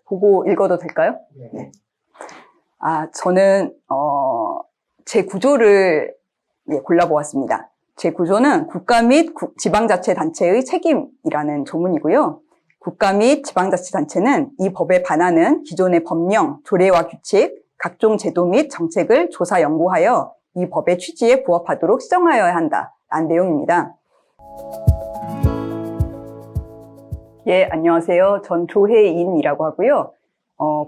보고 읽어도 될까요? 네. 저는 제 구조를 골라보았습니다. 제 구조는 국가 및 지방자치단체의 책임이라는 조문이고요. 국가 및 지방자치단체는 이 법에 반하는 기존의 법령, 조례와 규칙, 각종 제도 및 정책을 조사 연구하여 이 법의 취지에 부합하도록 시정하여야 한다라는 내용입니다. 안녕하세요. 전 조혜인이라고 하고요.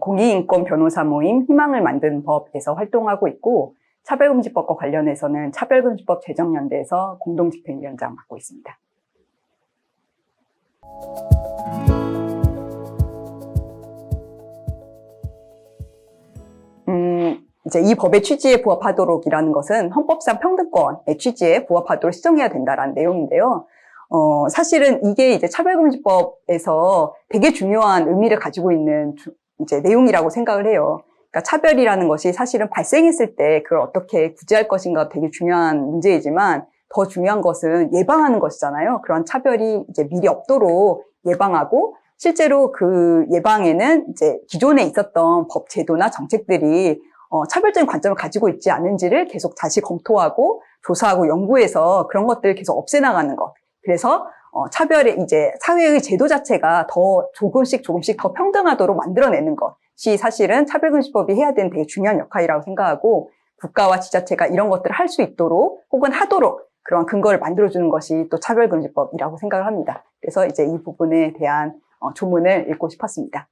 공익인권 변호사 모임 희망을 만든 법에서 활동하고 있고, 차별금지법과 관련해서는 차별금지법 제정연대에서 공동집행위원장 맡고 있습니다. 이제 이 법의 취지에 부합하도록이라는 것은 헌법상 평등권의 취지에 부합하도록 시정해야 된다라는 내용인데요. 사실은 이게 이제 차별금지법에서 되게 중요한 의미를 가지고 있는 이제 내용이라고 생각을 해요. 그러니까 차별이라는 것이 사실은 발생했을 때 그걸 어떻게 구제할 것인가 되게 중요한 문제이지만, 더 중요한 것은 예방하는 것이잖아요. 그런 차별이 이제 미리 없도록 예방하고, 실제로 그 예방에는 이제 기존에 있었던 법 제도나 정책들이 차별적인 관점을 가지고 있지 않은지를 계속 다시 검토하고 조사하고 연구해서 그런 것들을 계속 없애나가는 것. 그래서 차별의 이제 사회의 제도 자체가 더 조금씩 더 평등하도록 만들어내는 것이 사실은 차별금지법이 해야 되는 되게 중요한 역할이라고 생각하고, 국가와 지자체가 이런 것들을 할 수 있도록 혹은 하도록 그런 근거를 만들어주는 것이 또 차별금지법이라고 생각을 합니다. 그래서 이제 이 부분에 대한 조문을 읽고 싶었습니다.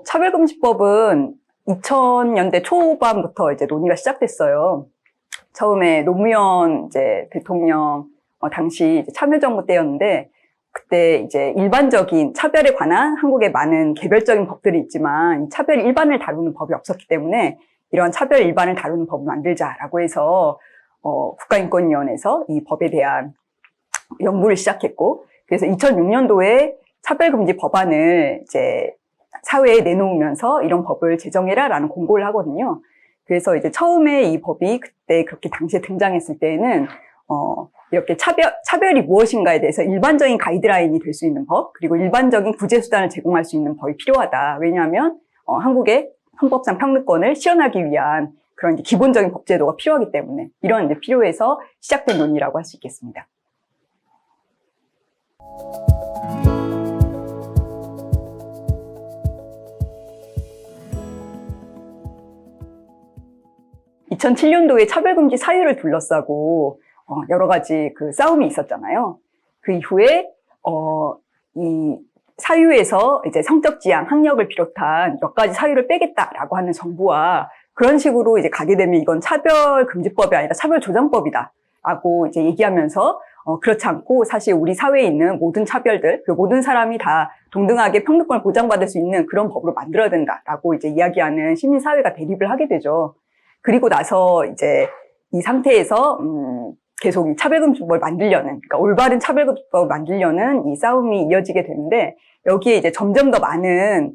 차별금지법은 2000년대 초반부터 이제 논의가 시작됐어요. 처음에 노무현 이제 대통령 당시 이제 참여정부 때였는데, 그때 이제 일반적인 차별에 관한 한국의 많은 개별적인 법들이 있지만 이 차별 일반을 다루는 법이 없었기 때문에 이런 차별 일반을 다루는 법을 만들자라고 해서 국가인권위원회에서 이 법에 대한 연구를 시작했고, 그래서 2006년도에 차별금지 법안을 이제 사회에 내놓으면서 이런 법을 제정해라라는 공고를 하거든요. 그래서 이제 처음에 이 법이 그때 그렇게 당시에 등장했을 때에는 이렇게 차별이 무엇인가에 대해서 일반적인 가이드라인이 될 수 있는 법, 그리고 일반적인 구제 수단을 제공할 수 있는 법이 필요하다. 왜냐하면 한국의 헌법상 평등권을 실현하기 위한 그런 이제 기본적인 법 제도가 필요하기 때문에 이런 이제 필요해서 시작된 논의라고 할 수 있겠습니다. (2007년도에) 차별금지 사유를 둘러싸고 여러 가지 그 싸움이 있었잖아요. 그 이후에 이 사유에서 이제 성적 지향, 학력을 비롯한 몇 가지 사유를 빼겠다라고 하는 정부와 그런 식으로 이제 가게 되면 이건 차별금지법이 아니라 차별조정법이다라고 이제 얘기하면서 그렇지 않고 사실 우리 사회에 있는 모든 차별들, 그 모든 사람이 다 동등하게 평등권을 보장받을 수 있는 그런 법으로 만들어야 된다라고 이제 이야기하는 시민사회가 대립을 하게 되죠. 그리고 나서 이제 이 상태에서 계속 이 차별금지법을 만들려는, 그러니까 올바른 차별금지법을 만들려는 이 싸움이 이어지게 되는데, 여기에 이제 점점 더 많은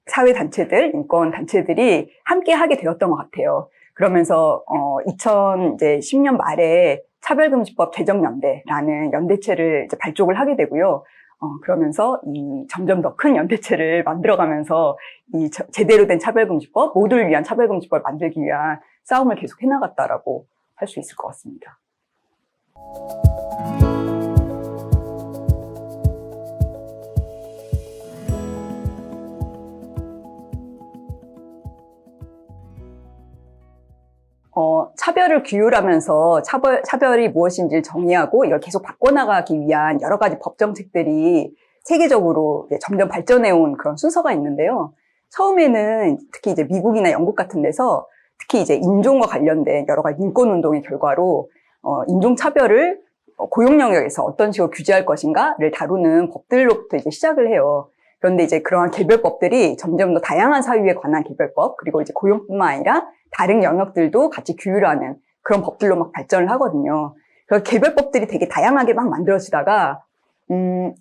사회단체들, 인권단체들이 함께 하게 되었던 것 같아요. 그러면서 2010년 말에 차별금지법 제정연대라는 연대체를 이제 발족을 하게 되고요. 그러면서 이 점점 더 큰 연대체를 만들어가면서 이 제대로 된 차별금지법, 모두를 위한 차별금지법을 만들기 위한 싸움을 계속 해나갔다라고 할 수 있을 것 같습니다. 차별을 규율하면서 차별이 무엇인지를 정의하고 이걸 계속 바꿔나가기 위한 여러 가지 법정책들이 세계적으로 점점 발전해온 그런 순서가 있는데요. 처음에는 특히 이제 미국이나 영국 같은 데서 특히 이제 인종과 관련된 여러 가지 인권운동의 결과로 인종차별을 고용 영역에서 어떤 식으로 규제할 것인가를 다루는 법들로부터 이제 시작을 해요. 그런데 이제 그러한 개별법들이 점점 더 다양한 사유에 관한 개별법, 그리고 이제 고용뿐만 아니라 다른 영역들도 같이 규율하는 그런 법들로 막 발전을 하거든요. 그래서 개별법들이 되게 다양하게 막 만들어지다가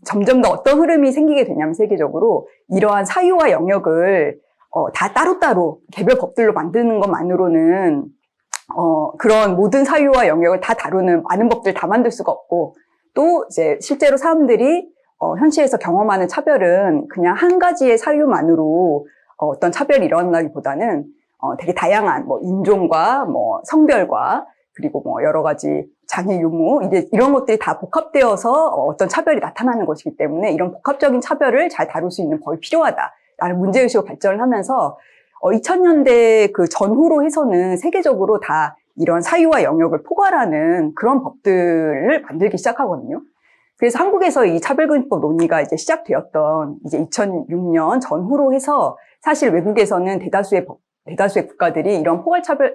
점점 더 어떤 흐름이 생기게 되냐면 세계적으로 이러한 사유와 영역을 다 따로따로 개별 법들로 만드는 것만으로는 그런 모든 사유와 영역을 다 다루는 많은 법들 다 만들 수가 없고, 또 이제 실제로 사람들이 현실에서 경험하는 차별은 그냥 한 가지의 사유만으로 어떤 차별이 일어난다기보다는 되게 다양한 뭐 인종과 뭐 성별과 그리고 뭐 여러 가지 장애 유무 이런 것들이 다 복합되어서 어떤 차별이 나타나는 것이기 때문에 이런 복합적인 차별을 잘 다룰 수 있는 법이 필요하다라는 문제의식으로 발전을 하면서 2000년대 그 전후로 해서는 세계적으로 다 이런 사유와 영역을 포괄하는 그런 법들을 만들기 시작하거든요. 그래서 한국에서 이 차별금지법 논의가 이제 시작되었던 이제 2006년 전후로 해서 사실 외국에서는 대다수의 국가들이 이런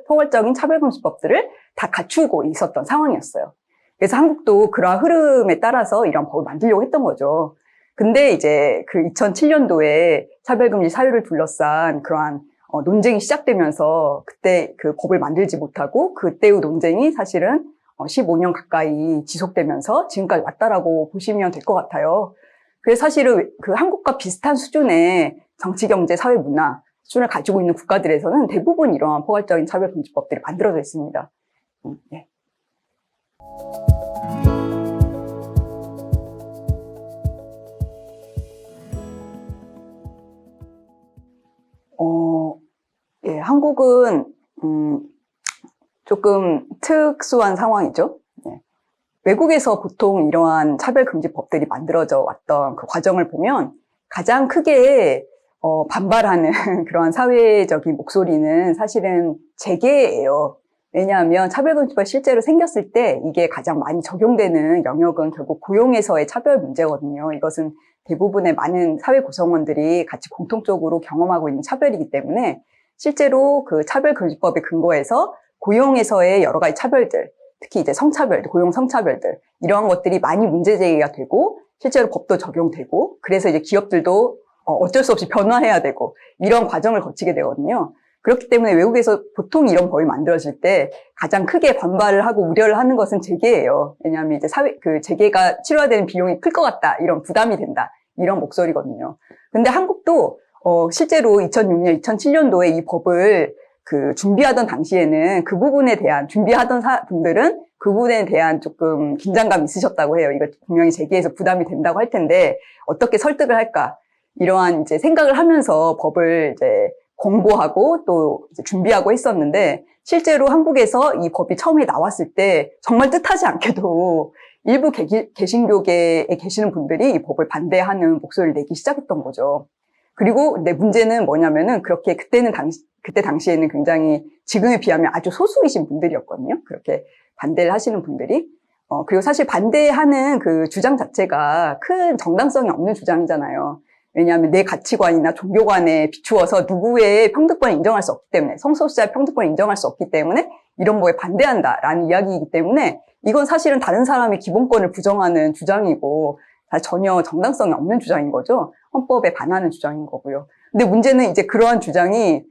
포괄적인 차별금지법들을 다 갖추고 있었던 상황이었어요. 그래서 한국도 그러한 흐름에 따라서 이런 법을 만들려고 했던 거죠. 근데 이제 그 2007년도에 차별금지 사유를 둘러싼 그러한 논쟁이 시작되면서 그때 그 법을 만들지 못하고 그때의 논쟁이 사실은 15년 가까이 지속되면서 지금까지 왔다라고 보시면 될 것 같아요. 그래서 사실은 그 한국과 비슷한 수준의 정치, 경제, 사회, 문화 수준을 가지고 있는 국가들에서는 대부분 이러한 포괄적인 차별금지법들이 만들어져 있습니다. 네. 예, 한국은 조금 특수한 상황이죠. 네. 외국에서 보통 이러한 차별금지법들이 만들어져 왔던 그 과정을 보면 가장 크게 반발하는 그러한 사회적인 목소리는 사실은 재계예요. 왜냐하면 차별금지법이 실제로 생겼을 때 이게 가장 많이 적용되는 영역은 결국 고용에서의 차별 문제거든요. 이것은 대부분의 많은 사회 구성원들이 같이 공통적으로 경험하고 있는 차별이기 때문에 실제로 그 차별금지법의 근거에서 고용에서의 여러 가지 차별들, 특히 이제 성차별, 고용 성차별들 이러한 것들이 많이 문제 제기가 되고 실제로 법도 적용되고 그래서 이제 기업들도 어쩔 수 없이 변화해야 되고 이런 과정을 거치게 되거든요. 그렇기 때문에 외국에서 보통 이런 법이 만들어질 때 가장 크게 반발을 하고 우려를 하는 것은 재계예요. 왜냐하면 이제 그 재계가 치러야 되는 비용이 클 것 같다, 이런 부담이 된다, 이런 목소리거든요. 근데 한국도 실제로 2006년, 2007년도에 이 법을 그 준비하던 당시에는 그 부분에 대한 준비하던 분들은 그 부분에 대한 조금 긴장감이 있으셨다고 해요. 이거 분명히 재계에서 부담이 된다고 할 텐데 어떻게 설득을 할까? 이러한 이제 생각을 하면서 법을 이제 공부하고 또 이제 준비하고 했었는데 실제로 한국에서 이 법이 처음에 나왔을 때 정말 뜻하지 않게도 일부 개신교계에 계시는 분들이 이 법을 반대하는 목소리를 내기 시작했던 거죠. 그리고 근데 문제는 뭐냐면은 그렇게 그때 당시에는 굉장히 지금에 비하면 아주 소수이신 분들이었거든요. 그렇게 반대를 하시는 분들이. 그리고 사실 반대하는 그 주장 자체가 큰 정당성이 없는 주장이잖아요. 왜냐하면 내 가치관이나 종교관에 비추어서 누구의 평등권을 인정할 수 없기 때문에, 성소수자의 평등권을 인정할 수 없기 때문에 이런 법에 반대한다라는 이야기이기 때문에 이건 사실은 다른 사람의 기본권을 부정하는 주장이고 전혀 정당성이 없는 주장인 거죠. 헌법에 반하는 주장인 거고요. 근데 문제는 이제 그러한 주장이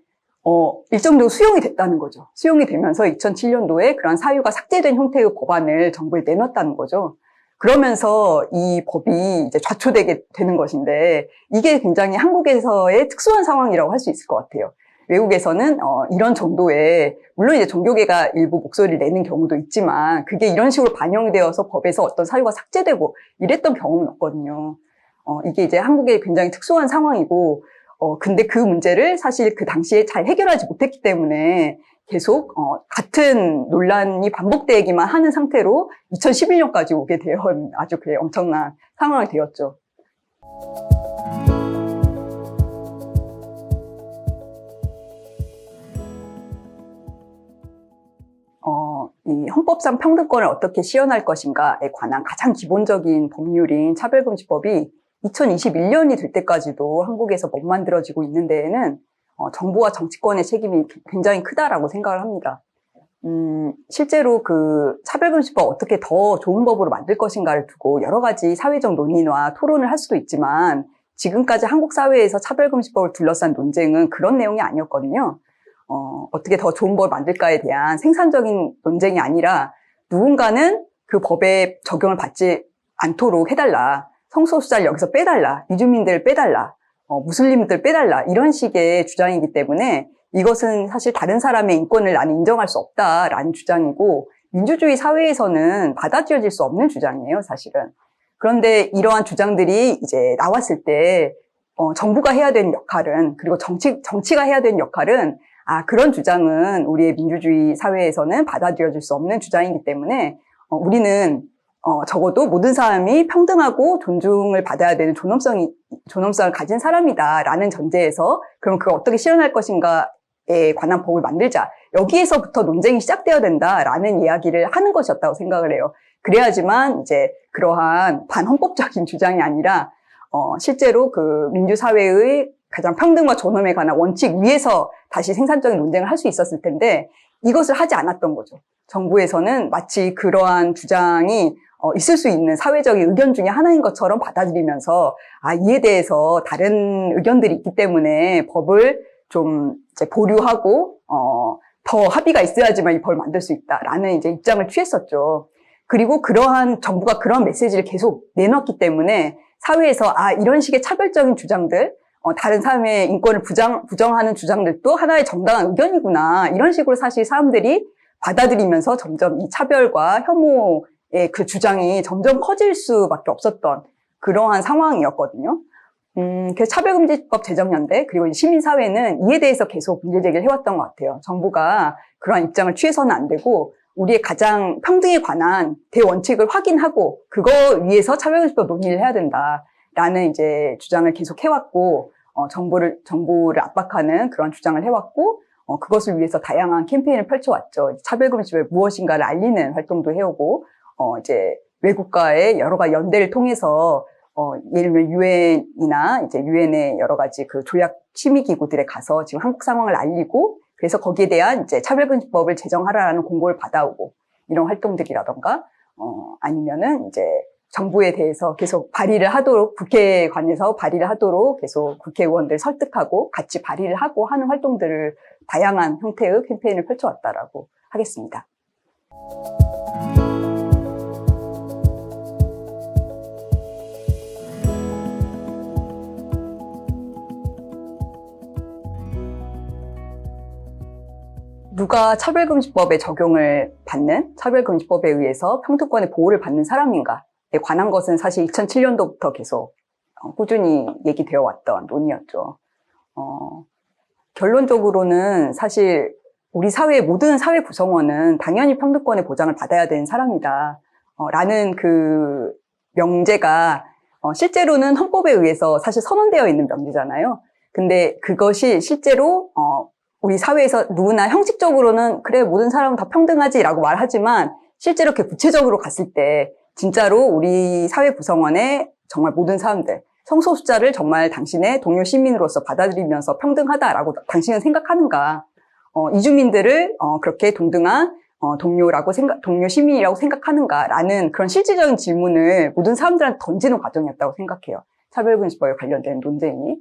일정적으로 수용이 됐다는 거죠. 수용이 되면서 2007년도에 그러한 사유가 삭제된 형태의 법안을 정부에 내놨다는 거죠. 그러면서 이 법이 이제 좌초되게 되는 것인데 이게 굉장히 한국에서의 특수한 상황이라고 할 수 있을 것 같아요. 외국에서는 이런 정도의 물론 이제 종교계가 일부 목소리를 내는 경우도 있지만 그게 이런 식으로 반영이 되어서 법에서 어떤 사유가 삭제되고 이랬던 경험은 없거든요. 이게 이제 한국의 굉장히 특수한 상황이고 근데 그 문제를 사실 그 당시에 잘 해결하지 못했기 때문에 계속 같은 논란이 반복되기만 하는 상태로 2011년까지 오게 되어 아주 그 엄청난 상황이 되었죠. 이 헌법상 평등권을 어떻게 시현할 것인가에 관한 가장 기본적인 법률인 차별금지법이 2021년이 될 때까지도 한국에서 못 만들어지고 있는 데에는 정부와 정치권의 책임이 굉장히 크다라고 생각을 합니다. 실제로 그 차별금지법 어떻게 더 좋은 법으로 만들 것인가를 두고 여러 가지 사회적 논의와 토론을 할 수도 있지만 지금까지 한국 사회에서 차별금지법을 둘러싼 논쟁은 그런 내용이 아니었거든요. 어떻게 더 좋은 법을 만들까에 대한 생산적인 논쟁이 아니라 누군가는 그 법에 적용을 받지 않도록 해달라. 성소수자를 여기서 빼달라. 이주민들을 빼달라. 무슬림들 빼달라 이런 식의 주장이기 때문에 이것은 사실 다른 사람의 인권을 나는 인정할 수 없다라는 주장이고 민주주의 사회에서는 받아들여질 수 없는 주장이에요, 사실은. 그런데 이러한 주장들이 이제 나왔을 때 정부가 해야 되는 역할은 그리고 정치가 해야 되는 역할은 그런 주장은 우리의 민주주의 사회에서는 받아들여질 수 없는 주장이기 때문에 우리는 적어도 모든 사람이 평등하고 존중을 받아야 되는 존엄성을 가진 사람이다라는 전제에서 그럼 그걸 어떻게 실현할 것인가에 관한 법을 만들자. 여기에서부터 논쟁이 시작되어야 된다라는 이야기를 하는 것이었다고 생각을 해요. 그래야지만 이제 그러한 반헌법적인 주장이 아니라 실제로 그 민주사회의 가장 평등과 존엄에 관한 원칙 위에서 다시 생산적인 논쟁을 할 수 있었을 텐데 이것을 하지 않았던 거죠. 정부에서는 마치 그러한 주장이 있을 수 있는 사회적인 의견 중에 하나인 것처럼 받아들이면서 이에 대해서 다른 의견들이 있기 때문에 법을 좀 이제 보류하고 더 합의가 있어야지만 이 법을 만들 수 있다라는 이제 입장을 취했었죠. 그리고 정부가 그러한 메시지를 계속 내놨기 때문에 사회에서 이런 식의 차별적인 주장들, 다른 사람의 인권을 부정하는 주장들도 하나의 정당한 의견이구나. 이런 식으로 사실 사람들이 받아들이면서 점점 이 차별과 혐오의 그 주장이 점점 커질 수밖에 없었던 그러한 상황이었거든요. 그래서 차별금지법 제정연대 그리고 시민사회는 이에 대해서 계속 문제제기를 해왔던 것 같아요. 정부가 그러한 입장을 취해서는 안 되고 우리의 가장 평등에 관한 대원칙을 확인하고 그거 위에서 차별금지법 논의를 해야 된다라는 이제 주장을 계속 해왔고 정부를 압박하는 그런 주장을 해왔고 그것을 위해서 다양한 캠페인을 펼쳐왔죠. 차별금지법이 무엇인가를 알리는 활동도 해오고 이제 외국과의 여러 가지 연대를 통해서 예를 들면 유엔이나 이제 유엔의 여러 가지 그 조약 심의 기구들에 가서 지금 한국 상황을 알리고 그래서 거기에 대한 이제 차별금지법을 제정하라는 공고를 받아오고 이런 활동들이라던가 아니면은 이제 정부에 대해서 계속 발의를 하도록 국회에 관해서 발의를 하도록 계속 국회의원들 설득하고 같이 발의를 하고 하는 활동들을 다양한 형태의 캠페인을 펼쳐왔다라고 하겠습니다. 누가 차별금지법의 적용을 받는 차별금지법에 의해서 평등권의 보호를 받는 사람인가에 관한 것은 사실 2007년도부터 계속 꾸준히 얘기되어 왔던 논의였죠. 결론적으로는 사실 우리 사회의 모든 사회 구성원은 당연히 평등권의 보장을 받아야 되는 사람이다. 라는 그 명제가 실제로는 헌법에 의해서 사실 선언되어 있는 명제잖아요. 근데 그것이 실제로 우리 사회에서 누구나 형식적으로는 그래 모든 사람은 다 평등하지라고 말하지만 실제로 이렇게 구체적으로 갔을 때 진짜로 우리 사회 구성원의 정말 모든 사람들 성소수자를 정말 당신의 동료 시민으로서 받아들이면서 평등하다라고 당신은 생각하는가? 이주민들을 그렇게 동등한 동료 시민이라고 생각하는가라는 그런 실질적인 질문을 모든 사람들한테 던지는 과정이었다고 생각해요. 차별금지법에 관련된 논쟁이.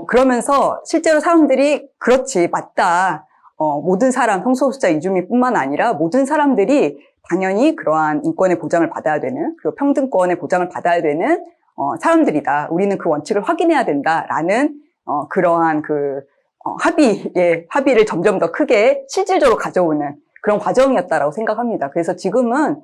그러면서 실제로 사람들이 그렇지, 맞다. 모든 사람, 성소수자 이주민뿐만 아니라 모든 사람들이 당연히 그러한 인권의 보장을 받아야 되는, 그리고 평등권의 보장을 받아야 되는 사람들이다. 우리는 그 원칙을 확인해야 된다라는 그러한 합의를 점점 더 크게 실질적으로 가져오는 그런 과정이었다라고 생각합니다. 그래서 지금은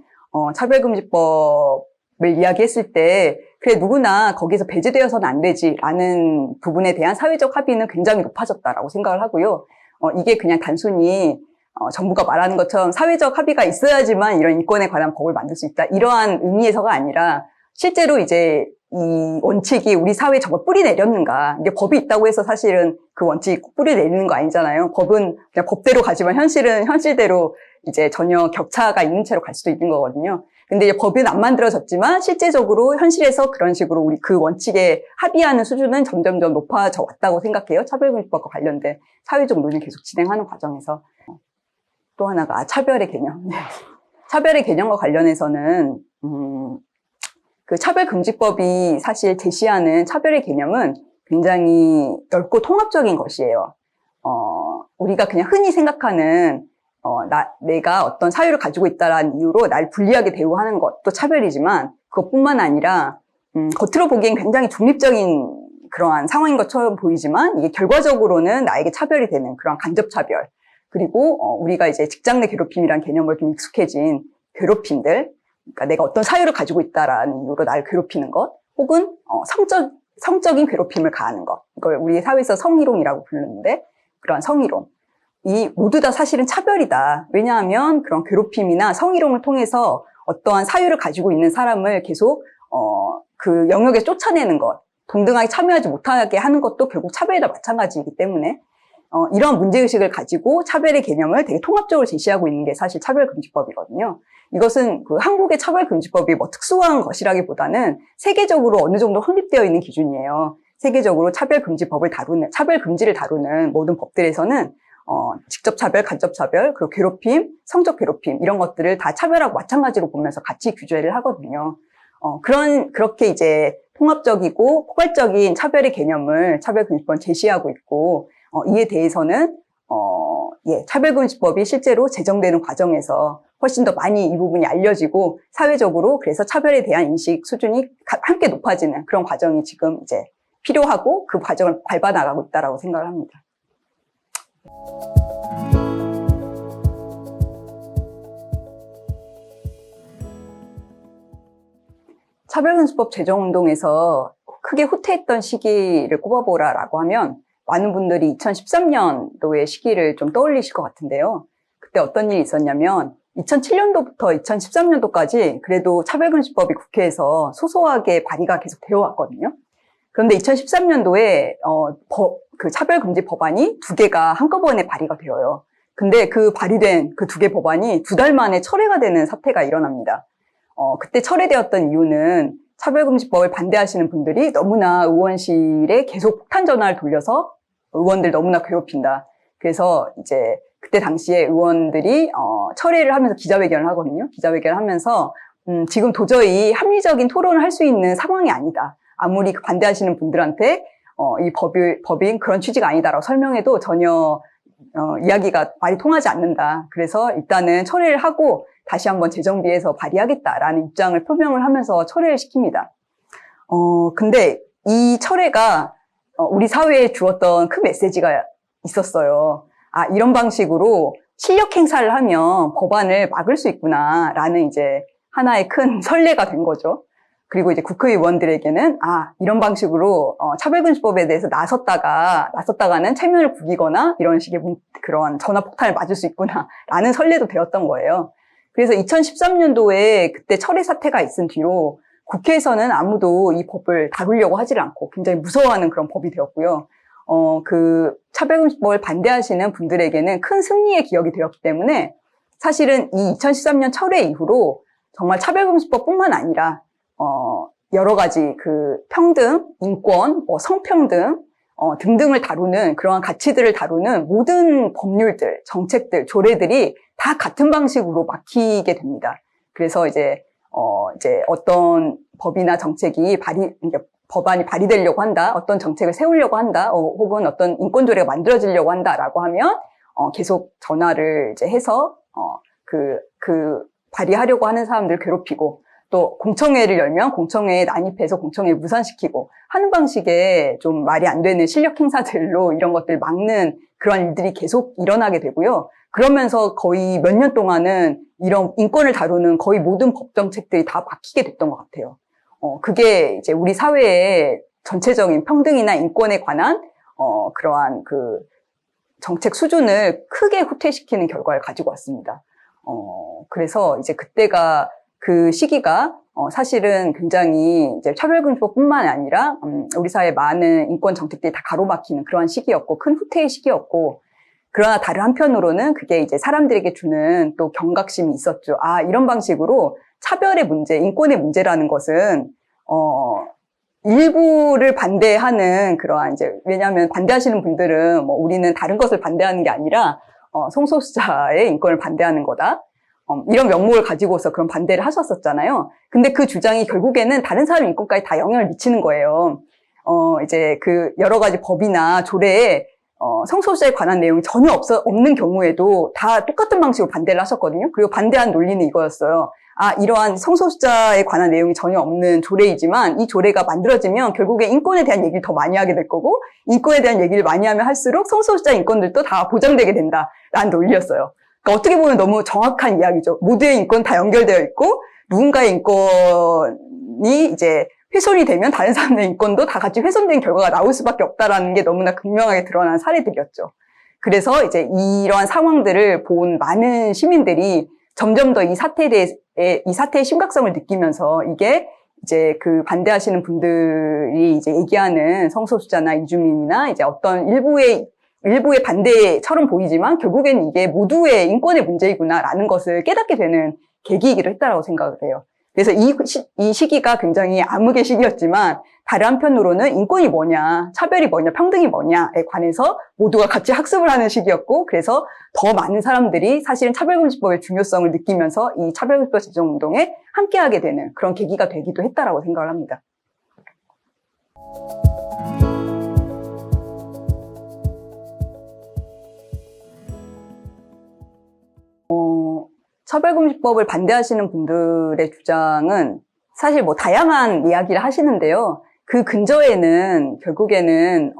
차별금지법을 이야기했을 때 그래 누구나 거기서 배제되어서는 안 되지라는 부분에 대한 사회적 합의는 굉장히 높아졌다라고 생각을 하고요. 이게 그냥 단순히 정부가 말하는 것처럼 사회적 합의가 있어야지만 이런 인권에 관한 법을 만들 수 있다. 이러한 의미에서가 아니라 실제로 이제 이 원칙이 우리 사회에 정말 뿌리 내렸는가. 이게 법이 있다고 해서 사실은 그 원칙이 꼭 뿌리 내리는 거 아니잖아요. 법은 그냥 법대로 가지만 현실은 현실대로 이제 전혀 격차가 있는 채로 갈 수도 있는 거거든요. 근데 이제 법은 안 만들어졌지만 실제적으로 현실에서 그런 식으로 우리 그 원칙에 합의하는 수준은 점점점 높아져 왔다고 생각해요. 차별금지법과 관련된 사회적 논의를 계속 진행하는 과정에서. 또 하나가 차별의 개념. 차별의 개념과 관련해서는 그 차별금지법이 사실 제시하는 차별의 개념은 굉장히 넓고 통합적인 것이에요. 우리가 그냥 흔히 생각하는 내가 어떤 사유를 가지고 있다라는 이유로 날 불리하게 대우하는 것도 차별이지만 그것뿐만 아니라 겉으로 보기엔 굉장히 중립적인 그러한 상황인 것처럼 보이지만 이게 결과적으로는 나에게 차별이 되는 그런 간접차별, 그리고 우리가 이제 직장 내 괴롭힘이란 개념을 좀 익숙해진 괴롭힘들, 그러니까 내가 어떤 사유를 가지고 있다라는 이유로 나를 괴롭히는 것, 혹은 성적인 괴롭힘을 가하는 것, 이걸 우리 사회에서 성희롱이라고 부르는데, 그러한 성희롱, 이 모두 다 사실은 차별이다. 왜냐하면 그런 괴롭힘이나 성희롱을 통해서 어떠한 사유를 가지고 있는 사람을 계속 그 영역에 쫓아내는 것, 동등하게 참여하지 못하게 하는 것도 결국 차별이다 마찬가지이기 때문에 이런 문제의식을 가지고 차별의 개념을 되게 통합적으로 제시하고 있는 게 사실 차별금지법이거든요. 이것은 그 한국의 차별금지법이 뭐 특수한 것이라기보다는 세계적으로 어느 정도 확립되어 있는 기준이에요. 세계적으로 차별금지를 다루는 모든 법들에서는 직접 차별, 간접 차별, 그리고 괴롭힘, 성적 괴롭힘 이런 것들을 다 차별하고 마찬가지로 보면서 같이 규제를 하거든요. 그렇게 이제 통합적이고 포괄적인 차별의 개념을 차별금지법은 제시하고 있고, 이에 대해서는 차별금지법이 실제로 제정되는 과정에서 훨씬 더 많이 이 부분이 알려지고 사회적으로 그래서 차별에 대한 인식 수준이 함께 높아지는 그런 과정이 지금 이제 필요하고 그 과정을 밟아 나가고 있다라고 생각을 합니다. 차별금지법 제정운동에서 크게 후퇴했던 시기를 꼽아보라라고 하면 많은 분들이 2013년도의 시기를 좀 떠올리실 것 같은데요. 그때 어떤 일이 있었냐면 2007년도부터 2013년도까지 그래도 차별금지법이 국회에서 소소하게 발의가 계속 되어 왔거든요. 그런데 2013년도에 그 차별금지 법안이 2개가 한꺼번에 발의가 되어요. 근데 그 발의된 그 2개 법안이 2달 만에 철회가 되는 사태가 일어납니다. 그때 철회되었던 이유는 차별금지법을 반대하시는 분들이 너무나 의원실에 계속 폭탄 전화를 돌려서 의원들 너무나 괴롭힌다. 그래서 이제 그때 당시에 의원들이 철회를 하면서 기자회견을 하거든요. 기자회견을 하면서 지금 도저히 합리적인 토론을 할 수 있는 상황이 아니다. 아무리 반대하시는 분들한테 이 법인 그런 취지가 아니다라고 설명해도 전혀 이야기가 말이 통하지 않는다. 그래서 일단은 철회를 하고 다시 한번 재정비해서 발의하겠다라는 입장을 표명을 하면서 철회를 시킵니다. 근데 이 철회가 우리 사회에 주었던 큰 메시지가 있었어요. 아, 이런 방식으로 실력 행사를 하면 법안을 막을 수 있구나라는 이제 하나의 큰 선례가 된 거죠. 그리고 이제 국회의원들에게는 이런 방식으로 차별금지법에 대해서 나섰다가는 체면을 구기거나 이런 식의 그런 전화폭탄을 맞을 수 있구나라는 선례도 되었던 거예요. 그래서 2013년도에 그때 철회 사태가 있은 뒤로 국회에서는 아무도 이 법을 다루려고 하지를 않고 굉장히 무서워하는 그런 법이 되었고요. 그 차별금지법을 반대하시는 분들에게는 큰 승리의 기억이 되었기 때문에 사실은 이 2013년 철회 이후로 정말 차별금지법뿐만 아니라 여러 가지 그 평등, 인권, 성평등 등등을 다루는 그러한 가치들을 다루는 모든 법률들, 정책들, 조례들이 다 같은 방식으로 막히게 됩니다. 그래서 이제 어떤 법이나 정책이 법안이 발의되려고 한다, 어떤 정책을 세우려고 한다, 혹은 어떤 인권조례가 만들어지려고 한다라고 하면 계속 전화를 이제 해서 그 발의하려고 하는 사람들을 괴롭히고, 또 공청회를 열면 공청회에 난입해서 공청회를 무산시키고 하는 방식의 좀 말이 안 되는 실력 행사들로 이런 것들을 막는 그런 일들이 계속 일어나게 되고요. 그러면서 거의 몇 년 동안은 이런 인권을 다루는 거의 모든 법 정책들이 다 막히게 됐던 것 같아요. 그게 이제 우리 사회의 전체적인 평등이나 인권에 관한 그러한 그 정책 수준을 크게 후퇴시키는 결과를 가지고 왔습니다. 그래서 이제 그 시기가 사실은 굉장히 이제 차별금지법뿐만 아니라 우리 사회 많은 인권 정책들이 다 가로막히는 그러한 시기였고, 큰 후퇴의 시기였고, 그러나 다른 한편으로는 그게 이제 사람들에게 주는 또 경각심이 있었죠. 이런 방식으로 차별의 문제, 인권의 문제라는 것은 일부를 반대하는 그러한 이제, 왜냐하면 반대하시는 분들은 우리는 다른 것을 반대하는 게 아니라 성소수자의 인권을 반대하는 거다. 이런 명목을 가지고서 그런 반대를 하셨었잖아요. 근데 그 주장이 결국에는 다른 사람 인권까지 다 영향을 미치는 거예요. 이제 그 여러 가지 법이나 조례에 성소수자에 관한 내용이 전혀 없는 경우에도 다 똑같은 방식으로 반대를 하셨거든요. 그리고 반대한 논리는 이거였어요. 이러한 성소수자에 관한 내용이 전혀 없는 조례이지만 이 조례가 만들어지면 결국에 인권에 대한 얘기를 더 많이 하게 될 거고 인권에 대한 얘기를 많이 하면 할수록 성소수자 인권들도 다 보장되게 된다라는 논리였어요. 그러니까 어떻게 보면 너무 정확한 이야기죠. 모두의 인권 다 연결되어 있고 누군가의 인권이 이제 훼손이 되면 다른 사람의 인권도 다 같이 훼손된 결과가 나올 수밖에 없다라는 게 너무나 극명하게 드러난 사례들이었죠. 그래서 이제 이러한 상황들을 본 많은 시민들이 점점 더 이 사태의 심각성을 느끼면서 이게 이제 그 반대하시는 분들이 이제 얘기하는 성소수자나 이주민이나 이제 어떤 일부의 반대처럼 보이지만 결국엔 이게 모두의 인권의 문제이구나라는 것을 깨닫게 되는 계기이기도 했다라고 생각을 해요. 그래서 이 시기가 굉장히 암흑의 시기였지만 다른 한편으로는 인권이 뭐냐, 차별이 뭐냐, 평등이 뭐냐에 관해서 모두가 같이 학습을 하는 시기였고 그래서 더 많은 사람들이 사실은 차별금지법의 중요성을 느끼면서 이 차별금지법 제정운동에 함께하게 되는 그런 계기가 되기도 했다라고 생각을 합니다. 차별금지법을 반대하시는 분들의 주장은 사실 뭐 다양한 이야기를 하시는데요. 그 근저에는 결국에는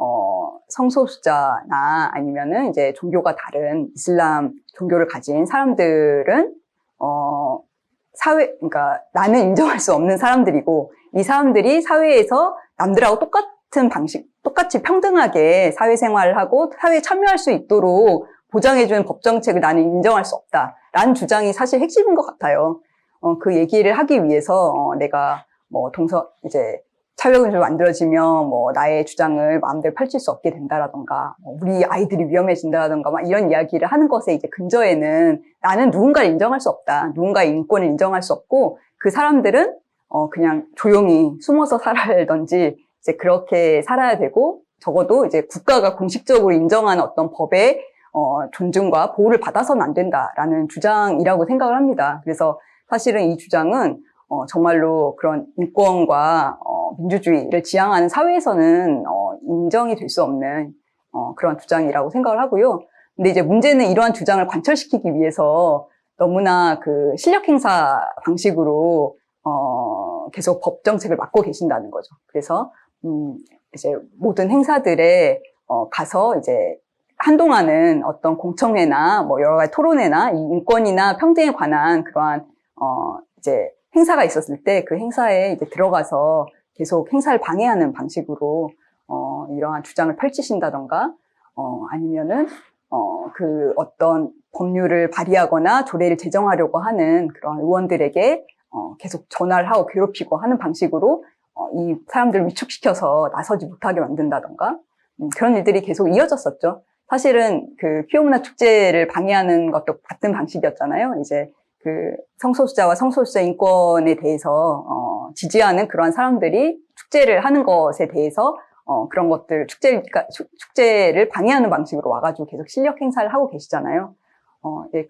성소수자나 아니면은 이제 종교가 다른 이슬람 종교를 가진 사람들은 그러니까 나는 인정할 수 없는 사람들이고 이 사람들이 사회에서 남들하고 똑같이 평등하게 사회생활을 하고 사회에 참여할 수 있도록 보장해주는 법정책을 나는 인정할 수 없다라는 주장이 사실 핵심인 것 같아요. 그 얘기를 하기 위해서 내가 뭐 이제 차별금지법이 만들어지면 뭐 나의 주장을 마음대로 펼칠 수 없게 된다라던가 우리 아이들이 위험해진다라던가 막 이런 이야기를 하는 것에 이제 근저에는 나는 누군가를 인정할 수 없다. 누군가의 인권을 인정할 수 없고 그 사람들은 그냥 조용히 숨어서 살아야든지 이제 그렇게 살아야 되고 적어도 이제 국가가 공식적으로 인정하는 어떤 법의 존중과 보호를 받아서는 안 된다라는 주장이라고 생각을 합니다. 그래서 사실은 이 주장은 정말로 그런 인권과 민주주의를 지향하는 사회에서는 인정이 될 수 없는 그런 주장이라고 생각을 하고요. 근데 이제 문제는 이러한 주장을 관철시키기 위해서 너무나 그 실력 행사 방식으로 계속 법 정책을 맡고 계신다는 거죠. 그래서 이제 모든 행사들에 가서 이제 한동안은 어떤 공청회나 뭐 여러 가지 토론회나 이 인권이나 평등에 관한 그러한 이제 행사가 있었을 때 그 행사에 이제 들어가서 계속 행사를 방해하는 방식으로 이러한 주장을 펼치신다던가 아니면은 그 어떤 법률을 발의하거나 조례를 제정하려고 하는 그런 의원들에게 계속 전화를 하고 괴롭히고 하는 방식으로 이 사람들을 위축시켜서 나서지 못하게 만든다던가 그런 일들이 계속 이어졌었죠. 사실은 그 퀴어문화 축제를 방해하는 것도 같은 방식이었잖아요. 이제 그 성소수자와 성소수자 인권에 대해서 지지하는 그러한 사람들이 축제를 하는 것에 대해서 그런 것들 축제를 방해하는 방식으로 와가지고 계속 실력 행사를 하고 계시잖아요. 예,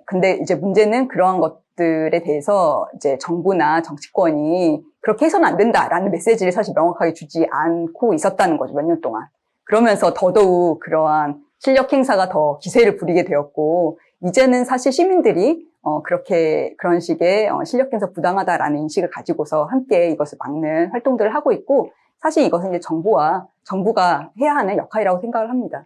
근데 이제 문제는 그러한 것들에 대해서 이제 정부나 정치권이 그렇게 해서는 안 된다라는 메시지를 사실 명확하게 주지 않고 있었다는 거죠, 몇 년 동안. 그러면서 더더욱 그러한 실력 행사가 더 기세를 부리게 되었고, 이제는 사실 시민들이 그런 식의 실력 행사 부당하다라는 인식을 가지고서 함께 이것을 막는 활동들을 하고 있고, 사실 이것은 이제 정부가 해야 하는 역할이라고 생각을 합니다.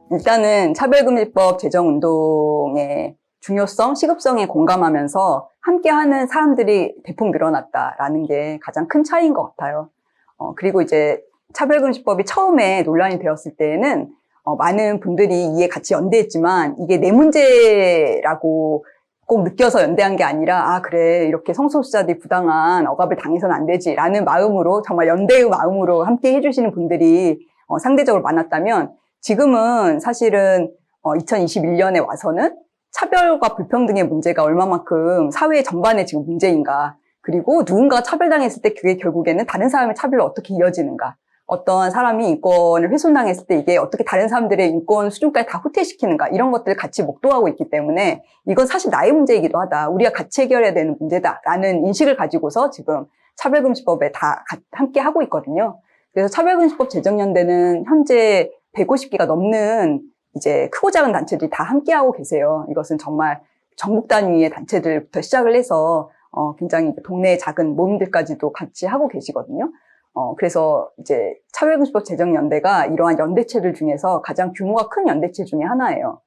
일단은 차별금지법 제정운동의 중요성, 시급성에 공감하면서 함께하는 사람들이 대폭 늘어났다라는 게 가장 큰 차이인 것 같아요. 그리고 이제 차별금지법이 처음에 논란이 되었을 때에는 많은 분들이 이에 같이 연대했지만 이게 내 문제라고 꼭 느껴서 연대한 게 아니라 그래 이렇게 성소수자들이 부당한 억압을 당해서는 안 되지라는 마음으로 정말 연대의 마음으로 함께 해주시는 분들이 상대적으로 많았다면 지금은 사실은 2021년에 와서는 차별과 불평등의 문제가 얼마만큼 사회 전반에 지금 문제인가, 그리고 누군가가 차별당했을 때 그게 결국에는 다른 사람의 차별로 어떻게 이어지는가, 어떤 사람이 인권을 훼손당했을 때 이게 어떻게 다른 사람들의 인권 수준까지 다 후퇴시키는가, 이런 것들을 같이 목도하고 있기 때문에 이건 사실 나의 문제이기도 하다, 우리가 같이 해결해야 되는 문제다라는 인식을 가지고서 지금 차별금지법에 다 함께 하고 있거든요. 그래서 차별금지법 제정연대는 현재 150개가 넘는 이제 크고 작은 단체들이 다 함께하고 계세요. 이것은 정말 전국 단위의 단체들부터 시작을 해서 굉장히 동네의 작은 모임들까지도 같이 하고 계시거든요. 그래서 이제 차별금지법 제정연대가 이러한 연대체들 중에서 가장 규모가 큰 연대체 중에 하나예요.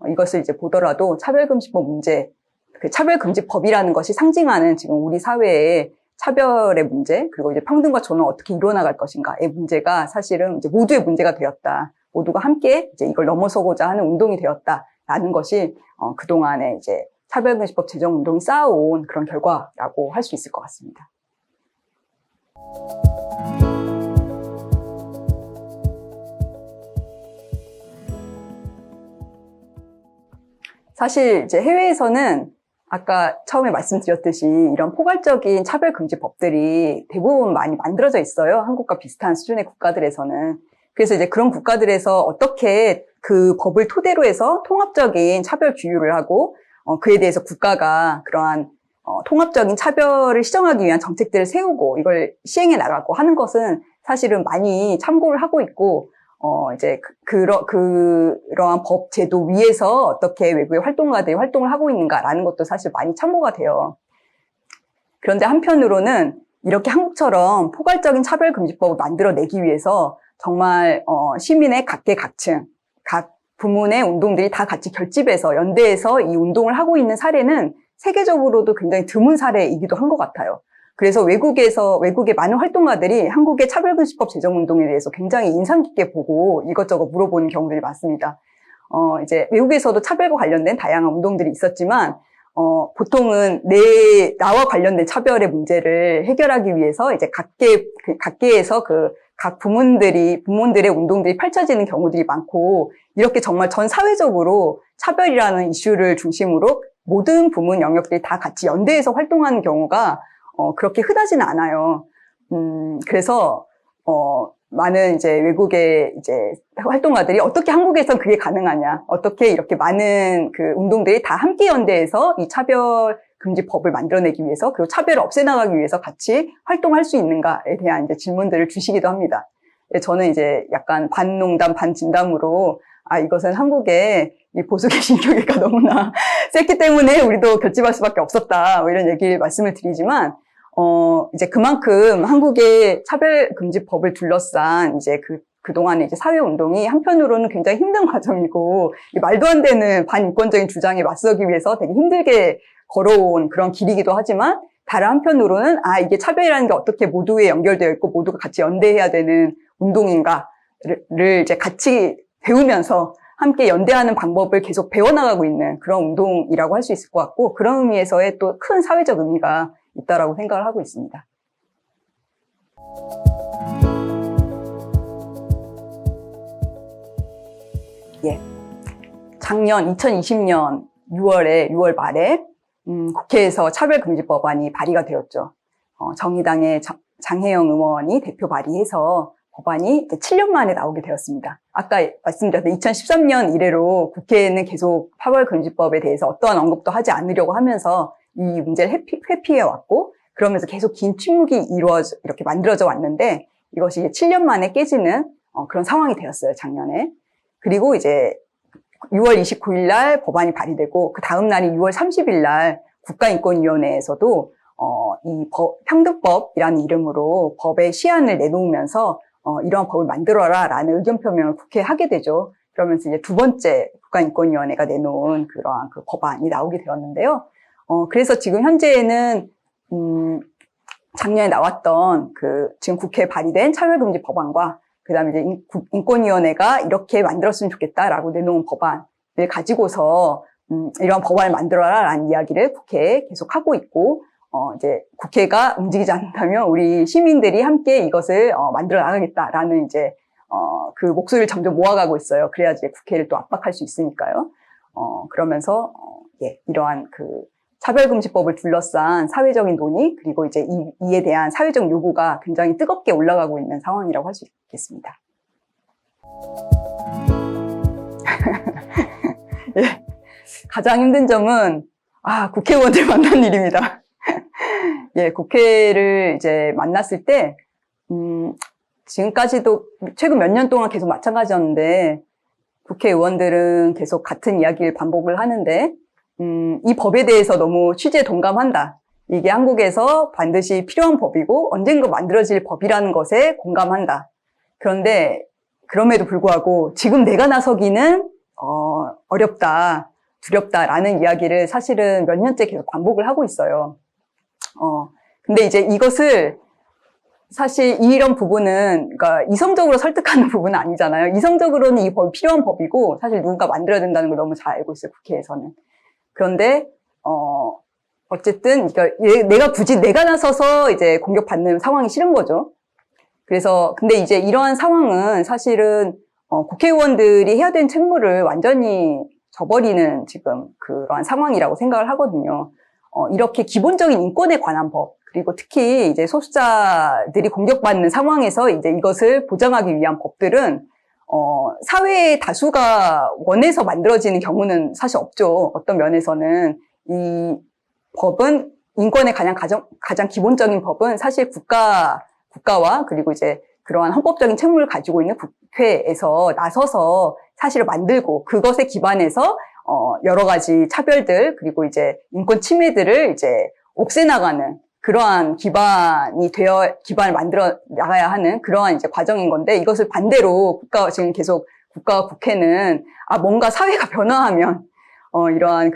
이것을 이제 보더라도 차별금지법 문제, 그 차별금지법이라는 것이 상징하는 지금 우리 사회의 차별의 문제, 그리고 이제 평등과 존엄을 어떻게 이루어나갈 것인가의 문제가 사실은 이제 모두의 문제가 되었다. 모두가 함께 이제 이걸 넘어서고자 하는 운동이 되었다라는 것이 그동안에 이제 차별금지법 제정 운동이 쌓아온 그런 결과라고 할 수 있을 것 같습니다. 사실 이제 해외에서는 아까 처음에 말씀드렸듯이 이런 포괄적인 차별금지법들이 대부분 많이 만들어져 있어요. 한국과 비슷한 수준의 국가들에서는. 그래서 이제 그런 국가들에서 어떻게 그 법을 토대로 해서 통합적인 차별 규율을 하고 그에 대해서 국가가 그러한 통합적인 차별을 시정하기 위한 정책들을 세우고 이걸 시행해 나가고 하는 것은 사실은 많이 참고를 하고 있고 이제 그러한 법 제도 위에서 어떻게 외부의 활동가들이 활동을 하고 있는가라는 것도 사실 많이 참고가 돼요. 그런데 한편으로는 이렇게 한국처럼 포괄적인 차별금지법을 만들어내기 위해서 정말 시민의 각계각층, 각 부문의 운동들이 다 같이 결집해서 연대해서 이 운동을 하고 있는 사례는 세계적으로도 굉장히 드문 사례이기도 한 것 같아요. 그래서 외국의 많은 활동가들이 한국의 차별금지법 제정운동에 대해서 굉장히 인상 깊게 보고 이것저것 물어보는 경우들이 많습니다. 이제 외국에서도 차별과 관련된 다양한 운동들이 있었지만, 보통은 나와 관련된 차별의 문제를 해결하기 위해서 이제 각계에서 각 부문들의 운동들이 펼쳐지는 경우들이 많고, 이렇게 정말 전 사회적으로 차별이라는 이슈를 중심으로 모든 부문 영역들이 다 같이 연대해서 활동하는 경우가 그렇게 흔하지는 않아요. 그래서, 많은 이제 외국의 이제 활동가들이 어떻게 한국에선 그게 가능하냐, 어떻게 이렇게 많은 그 운동들이 다 함께 연대해서 이 차별금지법을 만들어내기 위해서, 그리고 차별을 없애나가기 위해서 같이 활동할 수 있는가에 대한 이제 질문들을 주시기도 합니다. 저는 이제 약간 반농담, 반진담으로, 이것은 한국의 이 보수 개신교계가 너무나 셌기 때문에 우리도 결집할 수밖에 없었다, 뭐 이런 말씀을 드리지만, 이제 그만큼 한국의 차별금지법을 둘러싼 이제 그동안의 이제 사회운동이 한편으로는 굉장히 힘든 과정이고, 말도 안 되는 반인권적인 주장에 맞서기 위해서 되게 힘들게 걸어온 그런 길이기도 하지만, 다른 한편으로는, 이게 차별이라는 게 어떻게 모두에 연결되어 있고, 모두가 같이 연대해야 되는 운동인가를 이제 같이 배우면서 함께 연대하는 방법을 계속 배워나가고 있는 그런 운동이라고 할 수 있을 것 같고, 그런 의미에서의 또 큰 사회적 의미가 있다라고 생각을 하고 있습니다. 예. 작년 2020년 6월 말에 국회에서 차별금지법안이 발의가 되었죠. 정의당의 장혜영 의원이 대표 발의해서 법안이 7년 만에 나오게 되었습니다. 아까 말씀드렸던 2013년 이래로 국회에는 계속 차별금지법에 대해서 어떠한 언급도 하지 않으려고 하면서 이 문제를 회피해 왔고, 그러면서 계속 긴 침묵이 이렇게 만들어져 왔는데, 이것이 7년 만에 깨지는 그런 상황이 되었어요, 작년에. 그리고 이제 6월 29일 날 법안이 발의되고, 그 다음 날이 6월 30일 날 국가인권위원회에서도 이 평등법이라는 이름으로 법의 시안을 내놓으면서 이러한 법을 만들어라 라는 의견 표명을 국회에 하게 되죠. 그러면서 이제 두 번째 국가인권위원회가 내놓은 그러한 그 법안이 나오게 되었는데요. 그래서 지금 현재에는 작년에 나왔던 지금 국회에 발의된 차별금지 법안과 그다음에 이제 인권위원회가 이렇게 만들었으면 좋겠다라고 내놓은 법안을 가지고서 이런 법안을 만들어라라는 이야기를 국회에 계속 하고 있고, 이제 국회가 움직이지 않는다면 우리 시민들이 함께 이것을 만들어 나가겠다라는 이제 그 목소리를 점점 모아가고 있어요. 그래야지 국회를 또 압박할 수 있으니까요. 그러면서 이러한 차별금지법을 둘러싼 사회적인 논의, 그리고 이제 이에 대한 사회적 요구가 굉장히 뜨겁게 올라가고 있는 상황이라고 할 수 있겠습니다. 예. 가장 힘든 점은 국회의원들 만난 일입니다. 예, 국회를 이제 만났을 때, 지금까지도 최근 몇 년 동안 계속 마찬가지였는데, 국회의원들은 계속 같은 이야기를 반복을 하는데, 이 법에 대해서 너무 취지에 동감한다. 이게 한국에서 반드시 필요한 법이고 언젠가 만들어질 법이라는 것에 공감한다. 그런데 그럼에도 불구하고 지금 내가 나서기는 어렵다, 두렵다라는 이야기를 사실은 몇 년째 계속 반복을 하고 있어요. 근데 이제 이것을 사실 이런 부분은 그러니까 이성적으로 설득하는 부분은 아니잖아요. 이성적으로는 이 법이 필요한 법이고 사실 누군가 만들어야 된다는 걸 너무 잘 알고 있어요, 국회에서는. 그런데 어쨌든 그러니까 내가 굳이 내가 나서서 이제 공격받는 상황이 싫은 거죠. 그래서 근데 이제 이러한 상황은 사실은 국회의원들이 해야 되는 책무를 완전히 저버리는 지금 그러한 상황이라고 생각을 하거든요. 이렇게 기본적인 인권에 관한 법, 그리고 특히 이제 소수자들이 공격받는 상황에서 이제 이것을 보장하기 위한 법들은 사회의 다수가 원해서 만들어지는 경우는 사실 없죠. 어떤 면에서는 이 법은 인권의 가장 기본적인 법은 사실 국가와 그리고 이제 그러한 헌법적인 책무를 가지고 있는 국회에서 나서서 사실을 만들고 그것에 기반해서 여러 가지 차별들 그리고 이제 인권 침해들을 이제 없애나가는 그러한 기반을 만들어 나가야 하는 그러한 이제 과정인 건데 이것을 반대로 지금 계속 국가와 국회는 뭔가 사회가 변화하면 이러한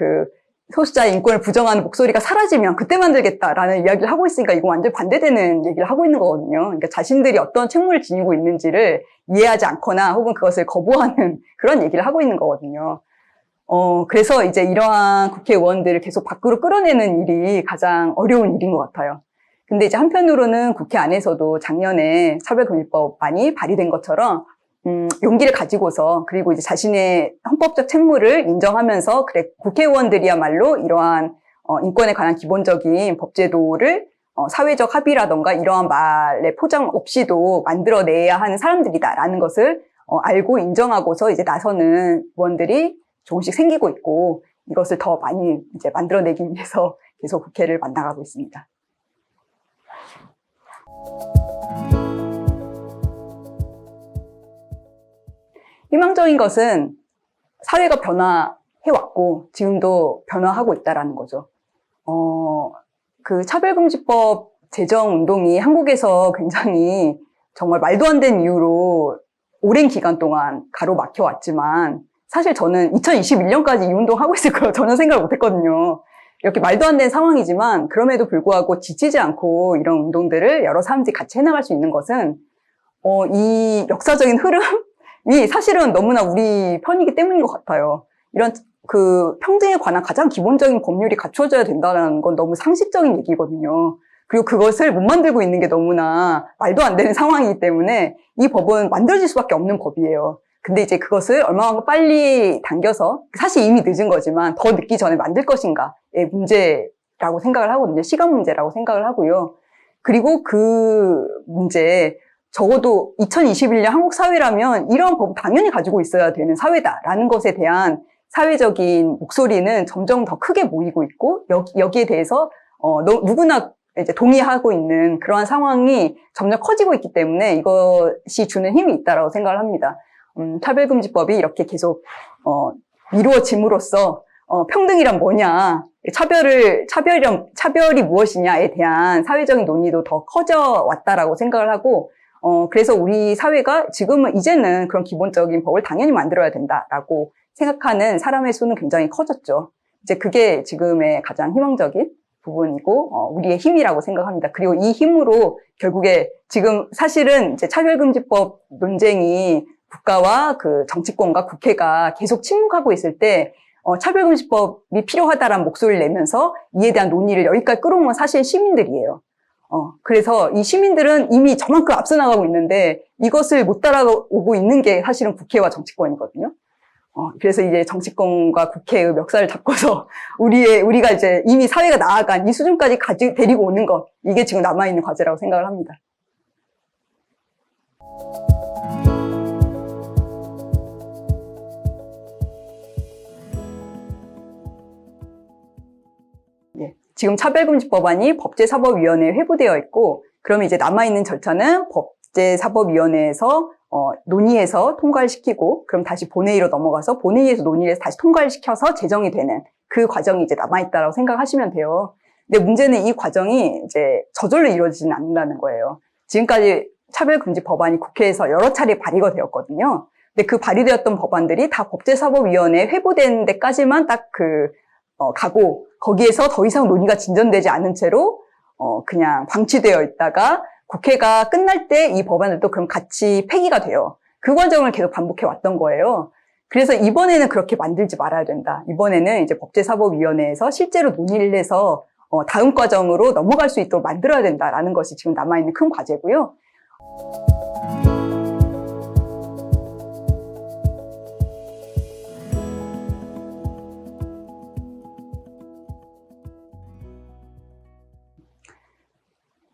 소수자의 인권을 부정하는 목소리가 사라지면 그때 만들겠다라는 이야기를 하고 있으니까 이거 완전 반대되는 얘기를 하고 있는 거거든요. 그러니까 자신들이 어떤 책무를 지니고 있는지를 이해하지 않거나 혹은 그것을 거부하는 그런 얘기를 하고 있는 거거든요. 그래서 이제 이러한 국회의원들을 계속 밖으로 끌어내는 일이 가장 어려운 일인 것 같아요. 근데 이제 한편으로는 국회 안에서도 작년에 차별금지법안이 발의된 것처럼 용기를 가지고서 그리고 이제 자신의 헌법적 책무를 인정하면서 그래 국회의원들이야말로 이러한 인권에 관한 기본적인 법제도를 사회적 합의라던가 이러한 말의 포장 없이도 만들어내야 하는 사람들이다라는 것을 알고 인정하고서 이제 나서는 의원들이 조금씩 생기고 있고 이것을 더 많이 이제 만들어내기 위해서 계속 국회를 만나가고 있습니다. 희망적인 것은 사회가 변화해왔고 지금도 변화하고 있다라는 거죠. 차별금지법 제정 운동이 한국에서 굉장히 정말 말도 안 되는 이유로 오랜 기간 동안 가로막혀 왔지만 사실 저는 2021년까지 이 운동하고 있을 거라고 전혀 생각을 못 했거든요. 이렇게 말도 안 되는 상황이지만 그럼에도 불구하고 지치지 않고 이런 운동들을 여러 사람들이 같이 해나갈 수 있는 것은 이 역사적인 흐름이 사실은 너무나 우리 편이기 때문인 것 같아요. 이런 평등에 관한 가장 기본적인 법률이 갖춰져야 된다는 건 너무 상식적인 얘기거든요. 그리고 그것을 못 만들고 있는 게 너무나 말도 안 되는 상황이기 때문에 이 법은 만들어질 수밖에 없는 법이에요. 근데 이제 그것을 얼마나 빨리 당겨서 사실 이미 늦은 거지만 더 늦기 전에 만들 것인가의 문제라고 생각을 하거든요. 시간 문제라고 생각을 하고요. 그리고 그 문제 적어도 2021년 한국 사회라면 이런 법 당연히 가지고 있어야 되는 사회다라는 것에 대한 사회적인 목소리는 점점 더 크게 모이고 있고 여기에 대해서 누구나 이제 동의하고 있는 그러한 상황이 점점 커지고 있기 때문에 이것이 주는 힘이 있다라고 생각을 합니다. 차별금지법이 이렇게 계속 이루어짐으로써 평등이란 뭐냐, 차별이 무엇이냐에 대한 사회적인 논의도 더 커져 왔다라고 생각을 하고 그래서 우리 사회가 이제는 그런 기본적인 법을 당연히 만들어야 된다라고 생각하는 사람의 수는 굉장히 커졌죠. 이제 그게 지금의 가장 희망적인 부분이고 우리의 힘이라고 생각합니다. 그리고 이 힘으로 결국에 지금 사실은 이제 차별금지법 논쟁이 국가와 정치권과 국회가 계속 침묵하고 있을 때 차별금지법이 필요하다라는 목소리를 내면서 이에 대한 논의를 여기까지 끌어온 건 사실 시민들이에요. 그래서 이 시민들은 이미 저만큼 앞서 나가고 있는데 이것을 못 따라오고 있는 게 사실은 국회와 정치권이거든요. 그래서 이제 정치권과 국회의 멱살을 잡고서 우리가 이제 이미 사회가 나아간 이 수준까지 데리고 오는 것, 이게 지금 남아있는 과제라고 생각을 합니다. 지금 차별금지법안이 법제사법위원회에 회부되어 있고, 그러면 이제 남아있는 절차는 법제사법위원회에서 논의해서 통과를 시키고, 그럼 다시 본회의로 넘어가서 본회의에서 논의를 해서 다시 통과를 시켜서 제정이 되는 그 과정이 이제 남아있다라고 생각하시면 돼요. 근데 문제는 이 과정이 이제 저절로 이루어지지는 않는다는 거예요. 지금까지 차별금지 법안이 국회에서 여러 차례 발의가 되었거든요. 근데 그 발의되었던 법안들이 다 법제사법위원회에 회부되는 데까지만 딱 가고, 거기에서 더 이상 논의가 진전되지 않은 채로 그냥 방치되어 있다가 국회가 끝날 때 이 법안들도 그럼 같이 폐기가 돼요. 그 과정을 계속 반복해 왔던 거예요. 그래서 이번에는 그렇게 만들지 말아야 된다. 이번에는 이제 법제사법위원회에서 실제로 논의를 해서 다음 과정으로 넘어갈 수 있도록 만들어야 된다라는 것이 지금 남아있는 큰 과제고요.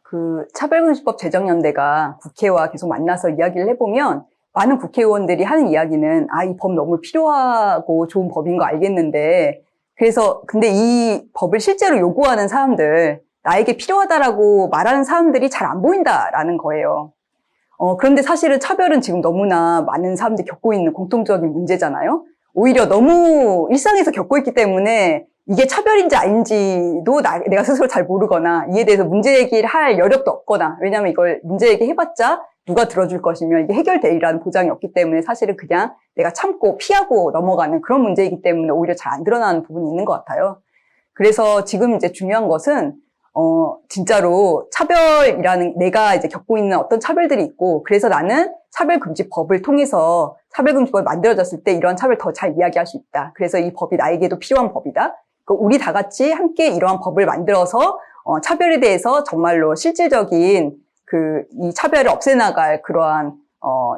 그 차별금지법 제정연대가 국회와 계속 만나서 이야기를 해보면 많은 국회의원들이 하는 이야기는 이 법 너무 필요하고 좋은 법인 거 알겠는데, 그래서 근데 이 법을 실제로 요구하는 사람들, 나에게 필요하다라고 말하는 사람들이 잘 안 보인다라는 거예요. 그런데 사실은 차별은 지금 너무나 많은 사람들이 겪고 있는 공통적인 문제잖아요. 오히려 너무 일상에서 겪고 있기 때문에 이게 차별인지 아닌지도 내가 스스로 잘 모르거나 이에 대해서 문제 제기를 할 여력도 없거나, 왜냐하면 이걸 문제 제기해봤자 누가 들어줄 것이며 이게 해결되리라는 보장이 없기 때문에 사실은 그냥 내가 참고 피하고 넘어가는 그런 문제이기 때문에 오히려 잘 안 드러나는 부분이 있는 것 같아요. 그래서 지금 이제 중요한 것은 진짜로 차별이라는, 내가 이제 겪고 있는 어떤 차별들이 있고, 그래서 나는 차별금지법을 통해서 차별금지법이 만들어졌을 때 이러한 차별 더 잘 이야기할 수 있다. 그래서 이 법이 나에게도 필요한 법이다. 우리 다 같이 함께 이러한 법을 만들어서 차별에 대해서 정말로 실질적인 이 차별을 없애나갈 그러한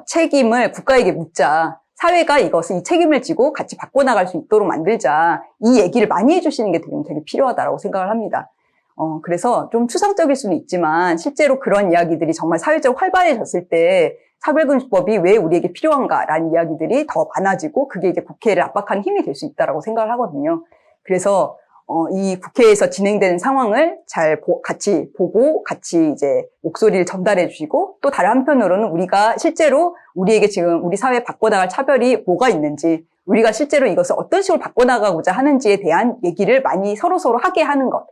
책임을 국가에게 묻자. 사회가 이 책임을 지고 같이 바꿔나갈 수 있도록 만들자. 이 얘기를 많이 해주시는 게 되게 필요하다고 생각을 합니다. 그래서 좀 추상적일 수는 있지만 실제로 그런 이야기들이 정말 사회적으로 활발해졌을 때 차별금지법이 왜 우리에게 필요한가라는 이야기들이 더 많아지고, 그게 이제 국회를 압박하는 힘이 될 수 있다고 생각을 하거든요. 그래서 이 국회에서 진행되는 상황을 잘 같이 보고 같이 이제 목소리를 전달해 주시고, 또 다른 한편으로는 우리가 실제로 우리에게 지금 우리 사회에 바꿔나갈 차별이 뭐가 있는지, 우리가 실제로 이것을 어떤 식으로 바꿔나가고자 하는지에 대한 얘기를 많이 서로 하게 하는 것,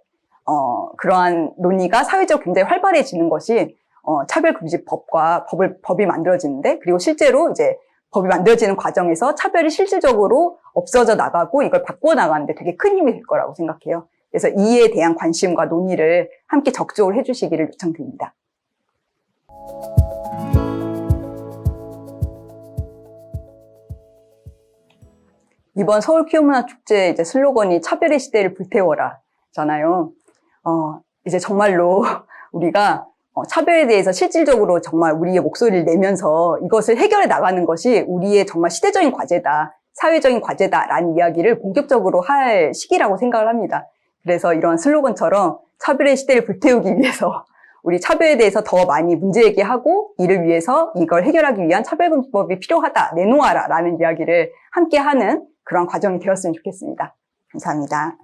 그러한 논의가 사회적으로 굉장히 활발해지는 것이 차별금지법과 법이 만들어지는데, 그리고 실제로 이제 법이 만들어지는 과정에서 차별이 실질적으로 없어져 나가고 이걸 바꿔나가는데 되게 큰 힘이 될 거라고 생각해요. 그래서 이에 대한 관심과 논의를 함께 적극적으로 해주시기를 요청드립니다. 이번 서울 퀴어문화축제 이제 슬로건이 차별의 시대를 불태워라 잖아요. 이제 정말로 우리가 차별에 대해서 실질적으로 정말 우리의 목소리를 내면서 이것을 해결해 나가는 것이 우리의 정말 시대적인 과제다, 사회적인 과제다라는 이야기를 본격적으로 할 시기라고 생각을 합니다. 그래서 이런 슬로건처럼 차별의 시대를 불태우기 위해서 우리 차별에 대해서 더 많이 문제 제기하고, 이를 위해서 이걸 해결하기 위한 차별금지법이 필요하다, 내놓아라 라는 이야기를 함께 하는 그런 과정이 되었으면 좋겠습니다. 감사합니다.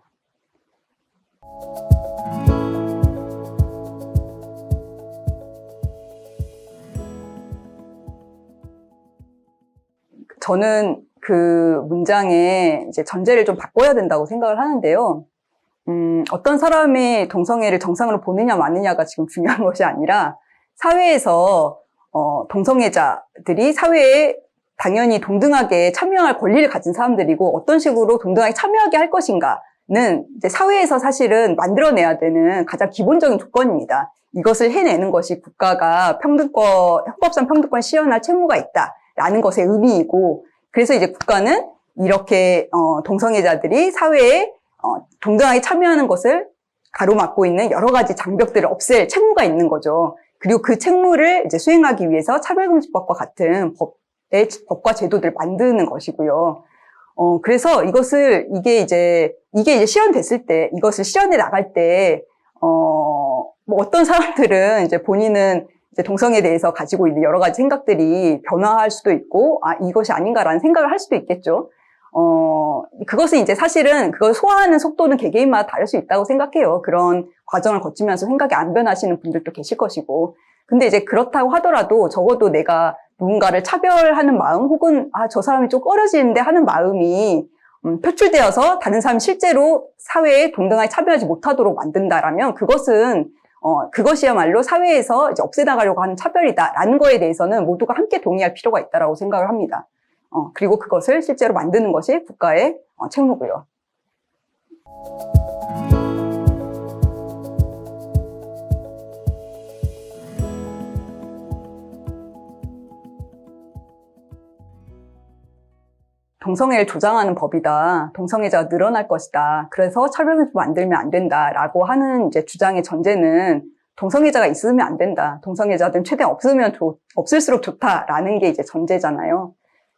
저는 그 문장에 이제 전제를 좀 바꿔야 된다고 생각을 하는데요. 어떤 사람이 동성애를 정상으로 보느냐 마느냐가 지금 중요한 것이 아니라, 사회에서 동성애자들이 사회에 당연히 동등하게 참여할 권리를 가진 사람들이고, 어떤 식으로 동등하게 참여하게 할 것인가는 이제 사회에서 사실은 만들어내야 되는 가장 기본적인 조건입니다. 이것을 해내는 것이 국가가 헌법상 평등권 실현할 책무가 있다라는 것의 의미이고, 그래서 이제 국가는 이렇게 동성애자들이 사회에 동등하게 참여하는 것을 가로막고 있는 여러 가지 장벽들을 없앨 책무가 있는 거죠. 그리고 그 책무를 이제 수행하기 위해서 차별금지법과 같은 법과 제도들을 만드는 것이고요. 그래서 이게 이제 실현됐을 때, 이것을 실현해 나갈 때, 뭐 어떤 사람들은 이제 본인은 이제 동성애에 대해서 가지고 있는 여러 가지 생각들이 변화할 수도 있고, 이것이 아닌가라는 생각을 할 수도 있겠죠. 그것은 이제 사실은 그걸 소화하는 속도는 개개인마다 다를 수 있다고 생각해요. 그런 과정을 거치면서 생각이 안 변하시는 분들도 계실 것이고. 근데 이제 그렇다고 하더라도 적어도 내가 누군가를 차별하는 마음 혹은 저 사람이 좀 꺼려지는데 하는 마음이 표출되어서 다른 사람이 실제로 사회에 동등하게 차별하지 못하도록 만든다라면 그것이야말로 사회에서 이제 없애나가려고 하는 차별이다라는 거에 대해서는 모두가 함께 동의할 필요가 있다라고 생각을 합니다. 그리고 그것을 실제로 만드는 것이 국가의 책무고요. 동성애를 조장하는 법이다. 동성애자가 늘어날 것이다. 그래서 차별금지법 만들면 안 된다라고 하는 이제 주장의 전제는 동성애자가 있으면 안 된다. 동성애자들은 최대한 없을수록 좋다라는 게 이제 전제잖아요.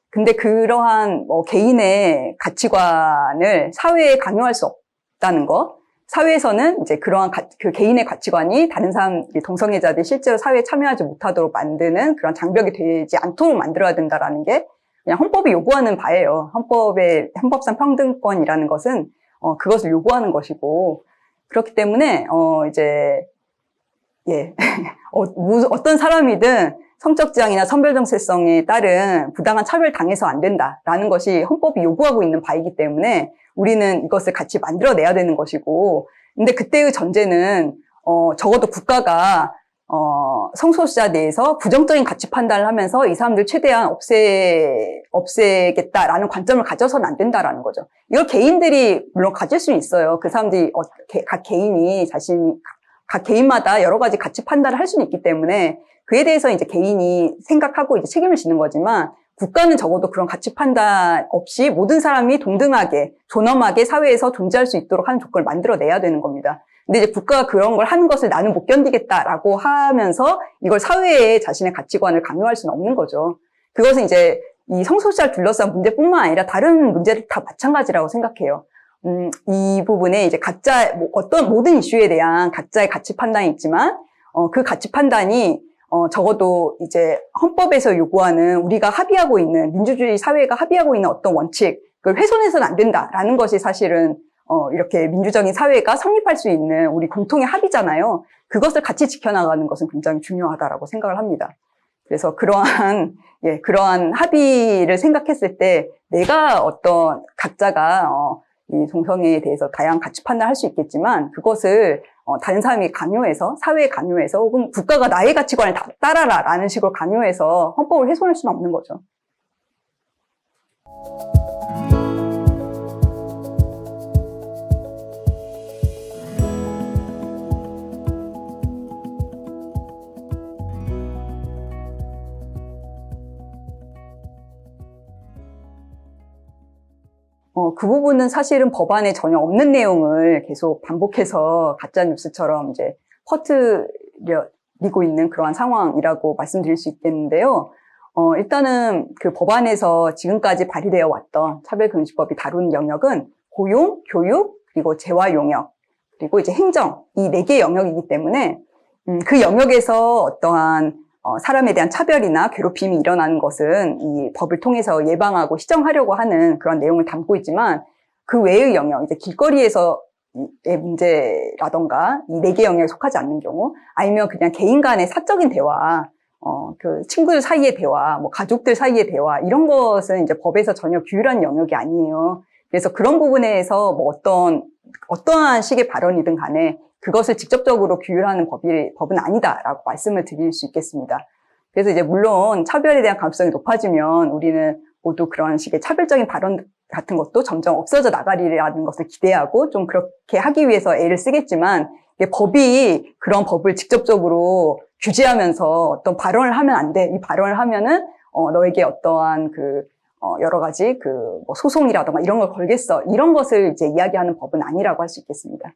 근데 그러한 개인의 가치관을 사회에 강요할 수 없다는 거. 사회에서는 이제 그러한 그 개인의 가치관이 다른 사람, 동성애자들이 실제로 사회에 참여하지 못하도록 만드는 그런 장벽이 되지 않도록 만들어야 된다라는 게 그냥 헌법이 요구하는 바예요. 헌법상 평등권이라는 것은 그것을 요구하는 것이고, 그렇기 때문에 어떤 사람이든 성적 지향이나 성별 정체성에 따른 부당한 차별 당해서 안 된다라는 것이 헌법이 요구하고 있는 바이기 때문에 우리는 이것을 같이 만들어내야 되는 것이고, 근데 그때의 전제는 적어도 국가가 성소수자 내에서 부정적인 가치 판단을 하면서 이 사람들 최대한 없애겠다라는 관점을 가져서는 안 된다라는 거죠. 이걸 개인들이 물론 가질 수 있어요. 그 사람들이 각 개인마다 여러 가지 가치 판단을 할 수는 있기 때문에 그에 대해서 이제 개인이 생각하고 이제 책임을 지는 거지만 국가는 적어도 그런 가치 판단 없이 모든 사람이 동등하게 존엄하게 사회에서 존재할 수 있도록 하는 조건을 만들어내야 되는 겁니다. 근데 이제 국가가 그런 걸 하는 것을 나는 못 견디겠다라고 하면서 이걸 사회에 자신의 가치관을 강요할 수는 없는 거죠. 그것은 이제 이 성소수자를 둘러싼 문제뿐만 아니라 다른 문제들 다 마찬가지라고 생각해요. 이 부분에 이제 모든 이슈에 대한 각자의 가치 판단이 있지만, 그 가치 판단이, 적어도 이제 헌법에서 요구하는 우리가 합의하고 있는, 민주주의 사회가 합의하고 있는 어떤 원칙을 훼손해서는 안 된다라는 것이 사실은, 이렇게 민주적인 사회가 성립할 수 있는 우리 공통의 합의잖아요. 그것을 같이 지켜나가는 것은 굉장히 중요하다라고 생각을 합니다. 그래서 그러한 합의를 생각했을 때 내가 각자가, 이 동성애에 대해서 다양한 가치 판단을 할 수 있겠지만 그것을 다른 사람이 강요해서 사회에 강요해서 혹은 국가가 나의 가치관을 따라라라는 식으로 강요해서 헌법을 훼손할 수는 없는 거죠. 그 부분은 사실은 법안에 전혀 없는 내용을 계속 반복해서 가짜뉴스처럼 이제 퍼뜨리고 있는 그러한 상황이라고 말씀드릴 수 있겠는데요. 일단은 그 법안에서 지금까지 발의되어 왔던 차별금지법이 다룬 영역은 고용, 교육, 그리고 재화 용역, 그리고 이제 행정, 이 4개 영역이기 때문에 그 영역에서 어떠한 사람에 대한 차별이나 괴롭힘이 일어나는 것은 이 법을 통해서 예방하고 시정하려고 하는 그런 내용을 담고 있지만 그 외의 영역, 이제 길거리에서의 문제라던가 이 4개 영역에 속하지 않는 경우 아니면 그냥 개인 간의 사적인 대화, 그 친구들 사이의 대화, 뭐 가족들 사이의 대화 이런 것은 이제 법에서 전혀 규율한 영역이 아니에요. 그래서 그런 부분에서 뭐 어떠한 식의 발언이든 간에 그것을 직접적으로 규율하는 법은 아니다라고 말씀을 드릴 수 있겠습니다. 그래서 이제 물론 차별에 대한 가능성이 높아지면 우리는 모두 그런 식의 차별적인 발언 같은 것도 점점 없어져 나가리라는 것을 기대하고 좀 그렇게 하기 위해서 애를 쓰겠지만 법이 그런 법을 직접적으로 규제하면서 어떤 발언을 하면 안 돼. 이 발언을 하면은 너에게 어떠한 여러 가지 뭐 소송이라던가 이런 걸 걸겠어. 이런 것을 이제 이야기하는 법은 아니라고 할 수 있겠습니다.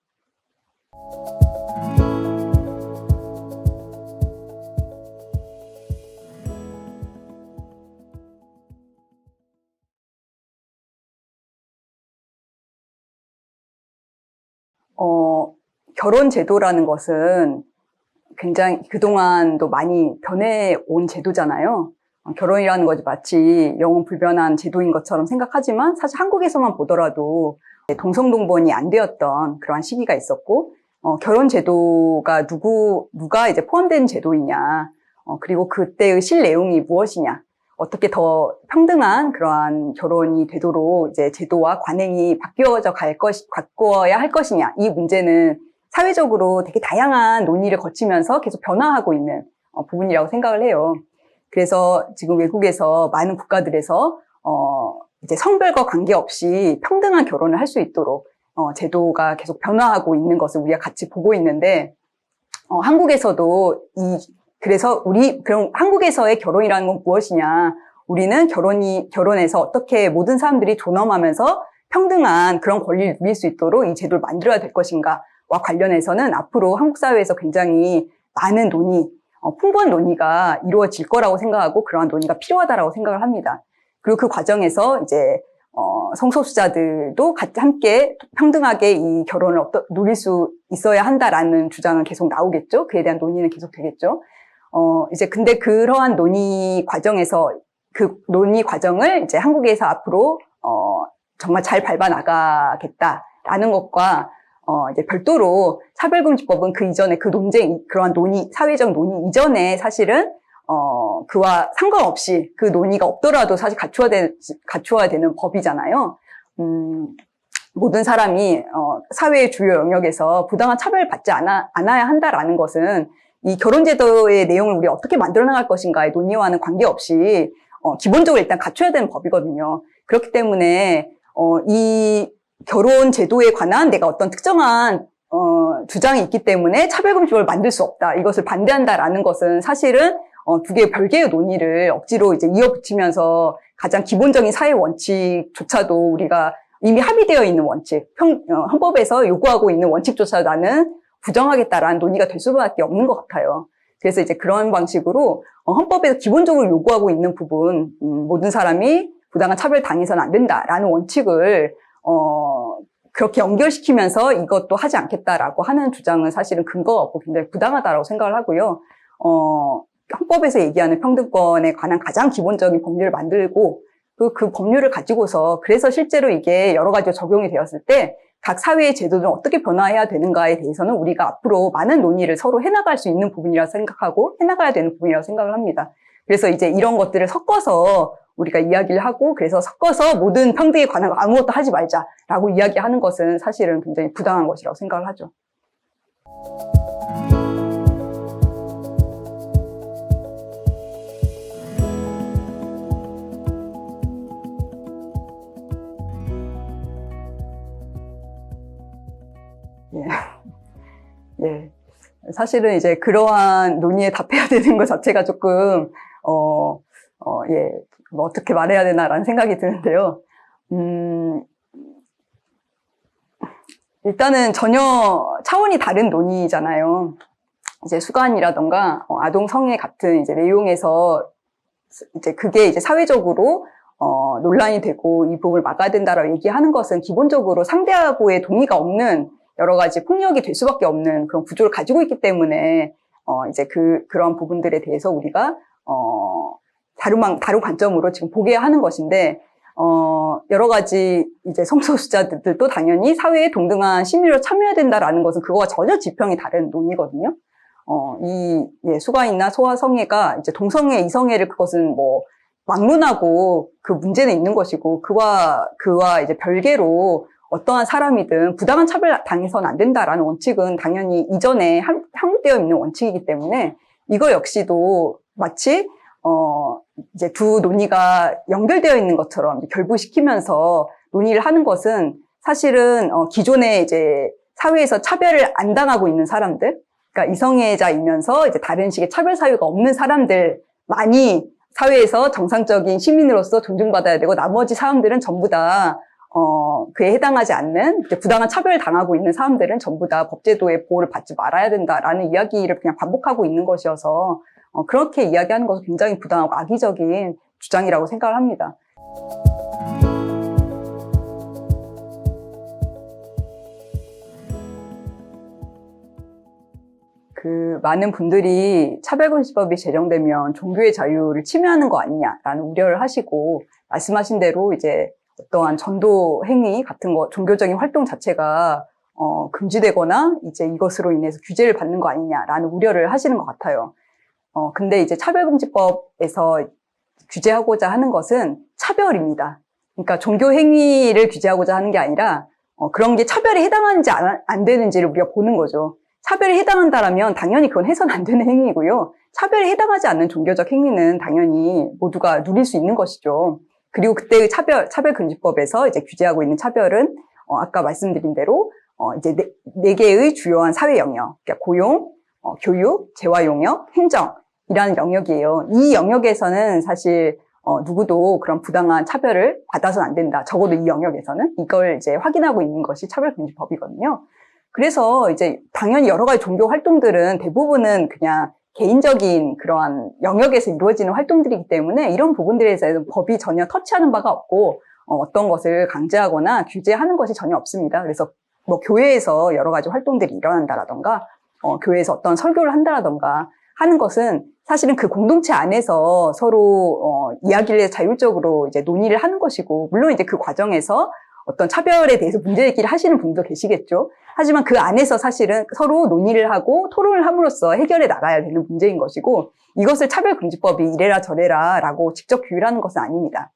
결혼 제도라는 것은 굉장히 그동안도 많이 변해온 제도잖아요. 결혼이라는 것이 마치 영원 불변한 제도인 것처럼 생각하지만 사실 한국에서만 보더라도 동성동본이 안 되었던 그러한 시기가 있었고, 결혼 제도가 누가 이제 포함된 제도이냐, 그리고 그때의 실 내용이 무엇이냐, 어떻게 더 평등한 그러한 결혼이 되도록 이제 제도와 관행이 바꾸어야 할 것이냐, 이 문제는 사회적으로 되게 다양한 논의를 거치면서 계속 변화하고 있는 부분이라고 생각을 해요. 그래서 지금 외국에서 많은 국가들에서 이제 성별과 관계없이 평등한 결혼을 할 수 있도록 제도가 계속 변화하고 있는 것을 우리가 같이 보고 있는데, 한국에서도 그래서 그럼 한국에서의 결혼이라는 건 무엇이냐? 우리는 결혼해서 어떻게 모든 사람들이 존엄하면서 평등한 그런 권리를 누릴 수 있도록 이 제도를 만들어야 될 것인가와 관련해서는 앞으로 한국 사회에서 굉장히 많은 풍부한 논의가 이루어질 거라고 생각하고 그러한 논의가 필요하다라고 생각을 합니다. 그리고 그 과정에서 이제 성소수자들도 함께 평등하게 이 결혼을 누릴 수 있어야 한다라는 주장은 계속 나오겠죠. 그에 대한 논의는 계속 되겠죠. 이제 근데 그러한 논의 과정을 이제 한국에서 앞으로 정말 잘 밟아 나가겠다라는 것과 이제 별도로 차별금지법은 그 이전에 그러한 사회적 논의 이전에 사실은 그와 상관없이 그 논의가 없더라도 사실 갖추어야 되는 법이잖아요. 모든 사람이 사회의 주요 영역에서 부당한 차별을 받지 않아야 한다라는 것은 이 결혼제도의 내용을 우리 어떻게 만들어 나갈 것인가의 논의와는 관계없이 기본적으로 일단 갖춰야 되는 법이거든요. 그렇기 때문에 이 결혼제도에 관한 내가 어떤 특정한 주장이 있기 때문에 차별금지법을 만들 수 없다, 이것을 반대한다라는 것은 사실은 두 개의 별개의 논의를 억지로 이제 이어붙이면서 가장 기본적인 사회 원칙조차도 우리가 이미 합의되어 있는 원칙, 헌법에서 요구하고 있는 원칙조차도 나는 부정하겠다라는 논의가 될 수밖에 없는 것 같아요. 그래서 이제 그런 방식으로 헌법에서 기본적으로 요구하고 있는 부분, 모든 사람이 부당한 차별 당해서는 안 된다라는 원칙을 그렇게 연결시키면서 이것도 하지 않겠다라고 하는 주장은 사실은 근거가 없고 굉장히 부당하다라고 생각을 하고요. 헌법에서 얘기하는 평등권에 관한 가장 기본적인 법률을 만들고 그 법률을 가지고서 그래서 실제로 이게 여러 가지로 적용이 되었을 때 각 사회의 제도는 어떻게 변화해야 되는가에 대해서는 우리가 앞으로 많은 논의를 서로 해나갈 수 있는 부분이라고 생각하고 해나가야 되는 부분이라고 생각을 합니다. 그래서 이제 이런 것들을 섞어서 우리가 이야기를 하고, 그래서 섞어서 모든 평등에 관한 거 아무것도 하지 말자라고 이야기하는 것은 사실은 굉장히 부당한 것이라고 생각을 하죠. 예. 사실은 이제 그러한 논의에 답해야 되는 것 자체가 조금, 뭐 어떻게 말해야 되나라는 생각이 드는데요. 일단은 전혀 차원이 다른 논의잖아요. 이제 수간이라던가 아동 성애 같은 이제 내용에서 이제 그게 이제 사회적으로 논란이 되고 이 부분을 막아야 된다라고 얘기하는 것은 기본적으로 상대하고의 동의가 없는 여러 가지 폭력이 될 수밖에 없는 그런 구조를 가지고 있기 때문에 이제 그런 부분들에 대해서 우리가 다른 관점으로 지금 보게 하는 것인데, 여러 가지 이제 성소수자들도 당연히 사회에 동등한 시민으로 참여해야 된다라는 것은 그거와 전혀 지평이 다른 논의거든요. 수가이나 소아성애가 이제 동성애, 이성애를 그것은 뭐 막론하고 그 문제는 있는 것이고, 그와 이제 별개로 어떠한 사람이든 부당한 차별 당해서는 안 된다라는 원칙은 당연히 이전에 함유되어 있는 원칙이기 때문에 이거 역시도 마치 이제 두 논의가 연결되어 있는 것처럼 결부시키면서 논의를 하는 것은 사실은 기존에 이제 사회에서 차별을 안 당하고 있는 사람들, 그러니까 이성애자이면서 이제 다른 식의 차별 사유가 없는 사람들만이 사회에서 정상적인 시민으로서 존중받아야 되고, 나머지 사람들은 전부 다 그에 해당하지 않는 이제 부당한 차별을 당하고 있는 사람들은 전부 다 법제도의 보호를 받지 말아야 된다라는 이야기를 그냥 반복하고 있는 것이어서 그렇게 이야기하는 것은 굉장히 부당하고 악의적인 주장이라고 생각을 합니다. 많은 분들이 차별금지법이 제정되면 종교의 자유를 침해하는 거 아니냐라는 우려를 하시고, 말씀하신 대로 이제 어떠한 전도 행위 같은 거, 종교적인 활동 자체가 금지되거나 이제 이것으로 인해서 규제를 받는 거 아니냐라는 우려를 하시는 것 같아요. 근데 이제 차별금지법에서 규제하고자 하는 것은 차별입니다. 그러니까 종교 행위를 규제하고자 하는 게 아니라 그런 게 차별에 해당하는지 안 되는지를 우리가 보는 거죠. 차별에 해당한다라면 당연히 그건 해서는 안 되는 행위고요. 차별에 해당하지 않는 종교적 행위는 당연히 모두가 누릴 수 있는 것이죠. 그리고 그때의 차별금지법에서 이제 규제하고 있는 차별은 아까 말씀드린 대로 이제 네 개의 주요한 사회 영역, 그러니까 고용, 교육, 재화 용역, 행정이라는 영역이에요. 이 영역에서는 사실 누구도 그런 부당한 차별을 받아서는 안 된다. 적어도 이 영역에서는 이걸 이제 확인하고 있는 것이 차별금지법이거든요. 그래서 이제 당연히 여러 가지 종교 활동들은 대부분은 그냥 개인적인 그러한 영역에서 이루어지는 활동들이기 때문에 이런 부분들에 대해서는 법이 전혀 터치하는 바가 없고 어떤 것을 강제하거나 규제하는 것이 전혀 없습니다. 그래서 뭐 교회에서 여러 가지 활동들이 일어난다라던가 교회에서 어떤 설교를 한다라던가 하는 것은 사실은 그 공동체 안에서 서로 이야기를 자율적으로 이제 논의를 하는 것이고, 물론 이제 그 과정에서 어떤 차별에 대해서 문제제기를 하시는 분도 계시겠죠. 하지만 그 안에서 사실은 서로 논의를 하고 토론을 함으로써 해결해 나가야 되는 문제인 것이고, 이것을 차별금지법이 이래라 저래라 라고 직접 규율하는 것은 아닙니다.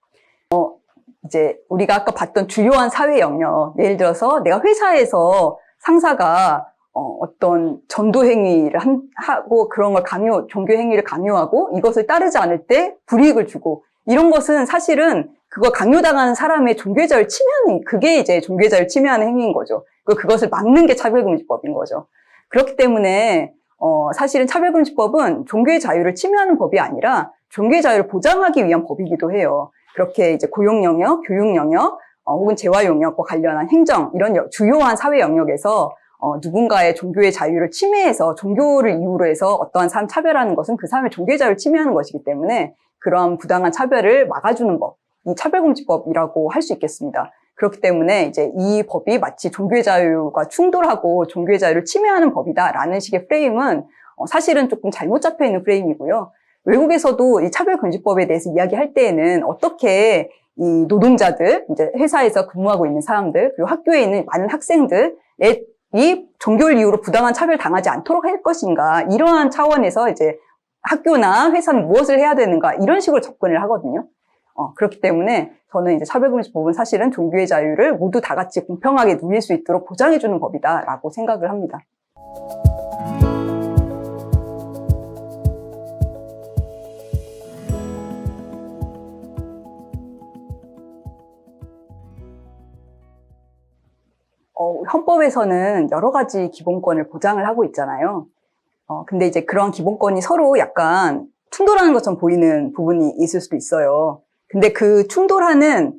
이제 우리가 아까 봤던 주요한 사회 영역, 예를 들어서 내가 회사에서 상사가 어떤 전도 행위를 하고 그런 걸 종교 행위를 강요하고 이것을 따르지 않을 때 불이익을 주고, 이런 것은 사실은 그거 강요당하는 사람의 종교의 자유를 침해하는, 그게 이제 종교의 자유를 침해하는 행위인 거죠. 그것을 막는 게 차별금지법인 거죠. 그렇기 때문에 사실은 차별금지법은 종교의 자유를 침해하는 법이 아니라 종교의 자유를 보장하기 위한 법이기도 해요. 그렇게 이제 고용 영역, 교육 영역, 혹은 재화 영역과 관련한 행정, 이런 주요한 사회 영역에서 누군가의 종교의 자유를 침해해서 종교를 이유로 해서 어떠한 사람 차별하는 것은 그 사람의 종교의 자유를 침해하는 것이기 때문에 그러한 부당한 차별을 막아주는 법, 이 차별금지법이라고 할 수 있겠습니다. 그렇기 때문에 이제 이 법이 마치 종교의 자유가 충돌하고 종교의 자유를 침해하는 법이다라는 식의 프레임은 사실은 조금 잘못 잡혀 있는 프레임이고요. 외국에서도 이 차별금지법에 대해서 이야기할 때에는 어떻게 이 노동자들, 이제 회사에서 근무하고 있는 사람들, 그리고 학교에 있는 많은 학생들의 이 종교를 이유로 부당한 차별 당하지 않도록 할 것인가, 이러한 차원에서 이제 학교나 회사는 무엇을 해야 되는가, 이런 식으로 접근을 하거든요. 그렇기 때문에 저는 이제 차별금지법은 사실은 종교의 자유를 모두 다 같이 공평하게 누릴 수 있도록 보장해주는 법이다라고 생각을 합니다. 헌법에서는 여러 가지 기본권을 보장을 하고 있잖아요. 근데 이제 그런 기본권이 서로 약간 충돌하는 것처럼 보이는 부분이 있을 수도 있어요. 근데 그 충돌하는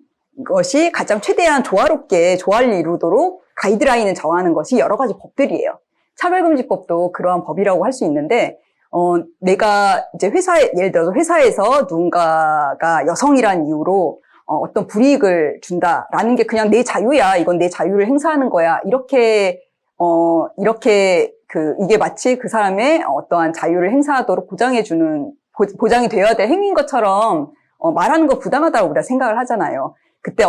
것이 가장 최대한 조화롭게 조화를 이루도록 가이드라인을 정하는 것이 여러 가지 법들이에요. 차별금지법도 그러한 법이라고 할 수 있는데, 내가 이제 예를 들어서 회사에서 누군가가 여성이라는 이유로 어떤 불이익을 준다라는 게 그냥 내 자유야, 이건 내 자유를 행사하는 거야, 이게 마치 그 사람의 어떠한 자유를 행사하도록 보장이 되어야 될 행위인 것처럼 말하는 거 부당하다고 우리가 생각을 하잖아요. 그때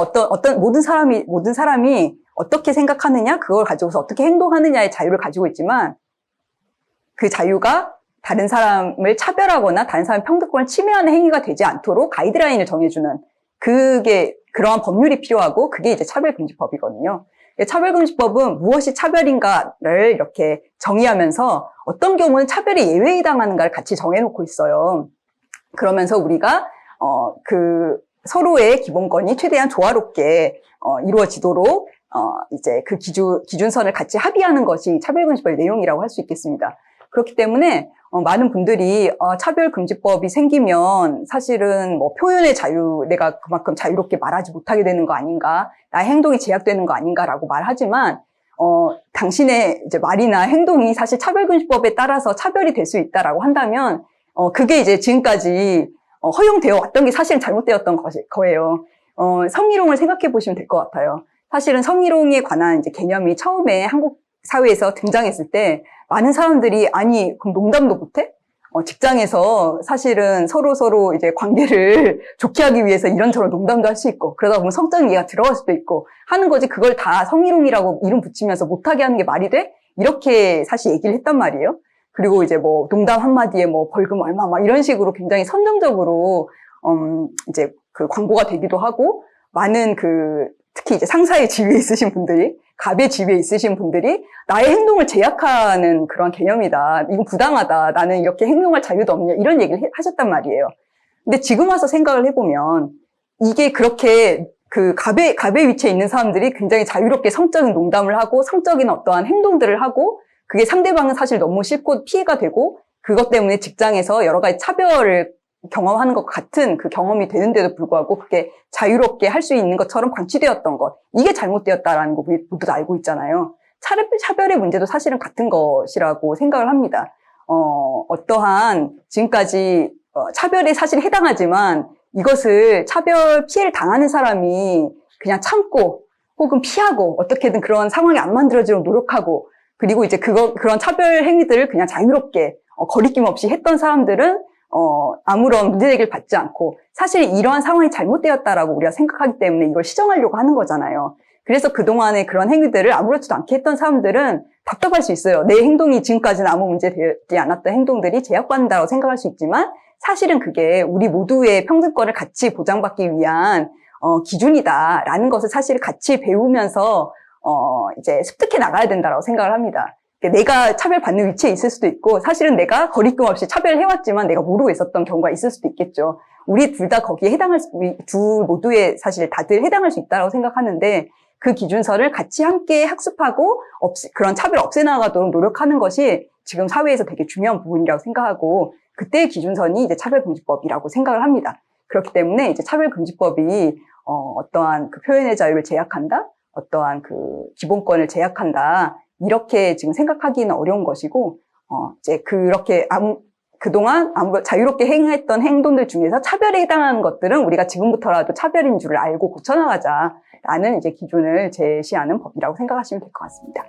모든 사람이 어떻게 생각하느냐, 그걸 가지고서 어떻게 행동하느냐의 자유를 가지고 있지만, 그 자유가 다른 사람을 차별하거나 다른 사람의 평등권을 침해하는 행위가 되지 않도록 가이드라인을 정해주는, 그러한 법률이 필요하고, 그게 이제 차별금지법이거든요. 차별금지법은 무엇이 차별인가를 이렇게 정의하면서 어떤 경우는 차별이 예외해당하는가를 같이 정해놓고 있어요. 그러면서 우리가 서로의 기본권이 최대한 조화롭게 이루어지도록 이제 그 기준선을 같이 합의하는 것이 차별금지법의 내용이라고 할 수 있겠습니다. 그렇기 때문에 많은 분들이 차별금지법이 생기면 사실은 뭐 표현의 자유, 내가 그만큼 자유롭게 말하지 못하게 되는 거 아닌가, 나의 행동이 제약되는 거 아닌가라고 말하지만, 당신의 이제 말이나 행동이 사실 차별금지법에 따라서 차별이 될 수 있다라고 한다면, 그게 이제 지금까지 허용되어 왔던 게 사실은 잘못되었던 거예요. 성희롱을 생각해 보시면 될 것 같아요. 사실은 성희롱에 관한 이제 개념이 처음에 한국 사회에서 등장했을 때 많은 사람들이 아니 그럼 농담도 못해? 직장에서 사실은 서로 이제 관계를 좋게 하기 위해서 이런저런 농담도 할 수 있고 그러다 보면 성적인 얘기가 들어갈 수도 있고 하는 거지 그걸 다 성희롱이라고 이름 붙이면서 못하게 하는 게 말이 돼? 이렇게 사실 얘기를 했단 말이에요. 그리고 이제 뭐 농담 한마디에 뭐 벌금 얼마 막 이런 식으로 굉장히 선정적으로 이제 그 광고가 되기도 하고 많은 특히 이제 상사의 지위에 있으신 분들이 갑의 지위에 있으신 분들이 나의 행동을 제약하는 그런 개념이다. 이건 부당하다. 나는 이렇게 행동할 자유도 없냐. 이런 얘기를 하셨단 말이에요. 근데 지금 와서 생각을 해보면 이게 그렇게 갑의 위치에 있는 사람들이 굉장히 자유롭게 성적인 농담을 하고 성적인 어떠한 행동들을 하고 그게 상대방은 사실 너무 싫고 피해가 되고 그것 때문에 직장에서 여러 가지 차별을 경험하는 것 같은 그 경험이 되는데도 불구하고 그게 자유롭게 할 수 있는 것처럼 방치되었던 것. 이게 잘못되었다라는 거 우리 모두 다 알고 있잖아요. 차별의 문제도 사실은 같은 것이라고 생각을 합니다. 어떠한 지금까지 차별에 사실 해당하지만 이것을 차별 피해를 당하는 사람이 그냥 참고 혹은 피하고 어떻게든 그런 상황이 안 만들어지도록 노력하고 그리고 이제 그런 차별 행위들을 그냥 자유롭게 거리낌 없이 했던 사람들은 아무런 문제제기를 받지 않고 사실 이러한 상황이 잘못되었다라고 우리가 생각하기 때문에 이걸 시정하려고 하는 거잖아요. 그래서 그동안에 그런 행위들을 아무렇지도 않게 했던 사람들은 답답할 수 있어요. 내 행동이 지금까지는 아무 문제 되지 않았던 행동들이 제약받는다고 생각할 수 있지만 사실은 그게 우리 모두의 평등권을 같이 보장받기 위한 기준이다라는 것을 사실 같이 배우면서 이제 습득해 나가야 된다고 생각을 합니다. 내가 차별받는 위치에 있을 수도 있고 사실은 내가 거리낌 없이 차별해왔지만 내가 모르고 있었던 경우가 있을 수도 있겠죠. 우리 둘 다 거기에 둘 모두에 사실 다들 해당할 수 있다고 생각하는데 그 기준서를 같이 함께 학습하고 그런 차별 없애나가도록 노력하는 것이 지금 사회에서 되게 중요한 부분이라고 생각하고 그때의 기준선이 이제 차별금지법이라고 생각을 합니다. 그렇기 때문에 이제 차별금지법이 어떠한 그 표현의 자유를 제약한다, 어떠한 그 기본권을 제약한다. 이렇게 지금 생각하기는 어려운 것이고, 이제 그렇게 그동안 자유롭게 행했던 행동들 중에서 차별에 해당하는 것들은 우리가 지금부터라도 차별인 줄을 알고 고쳐나가자라는 이제 기준을 제시하는 법이라고 생각하시면 될 것 같습니다.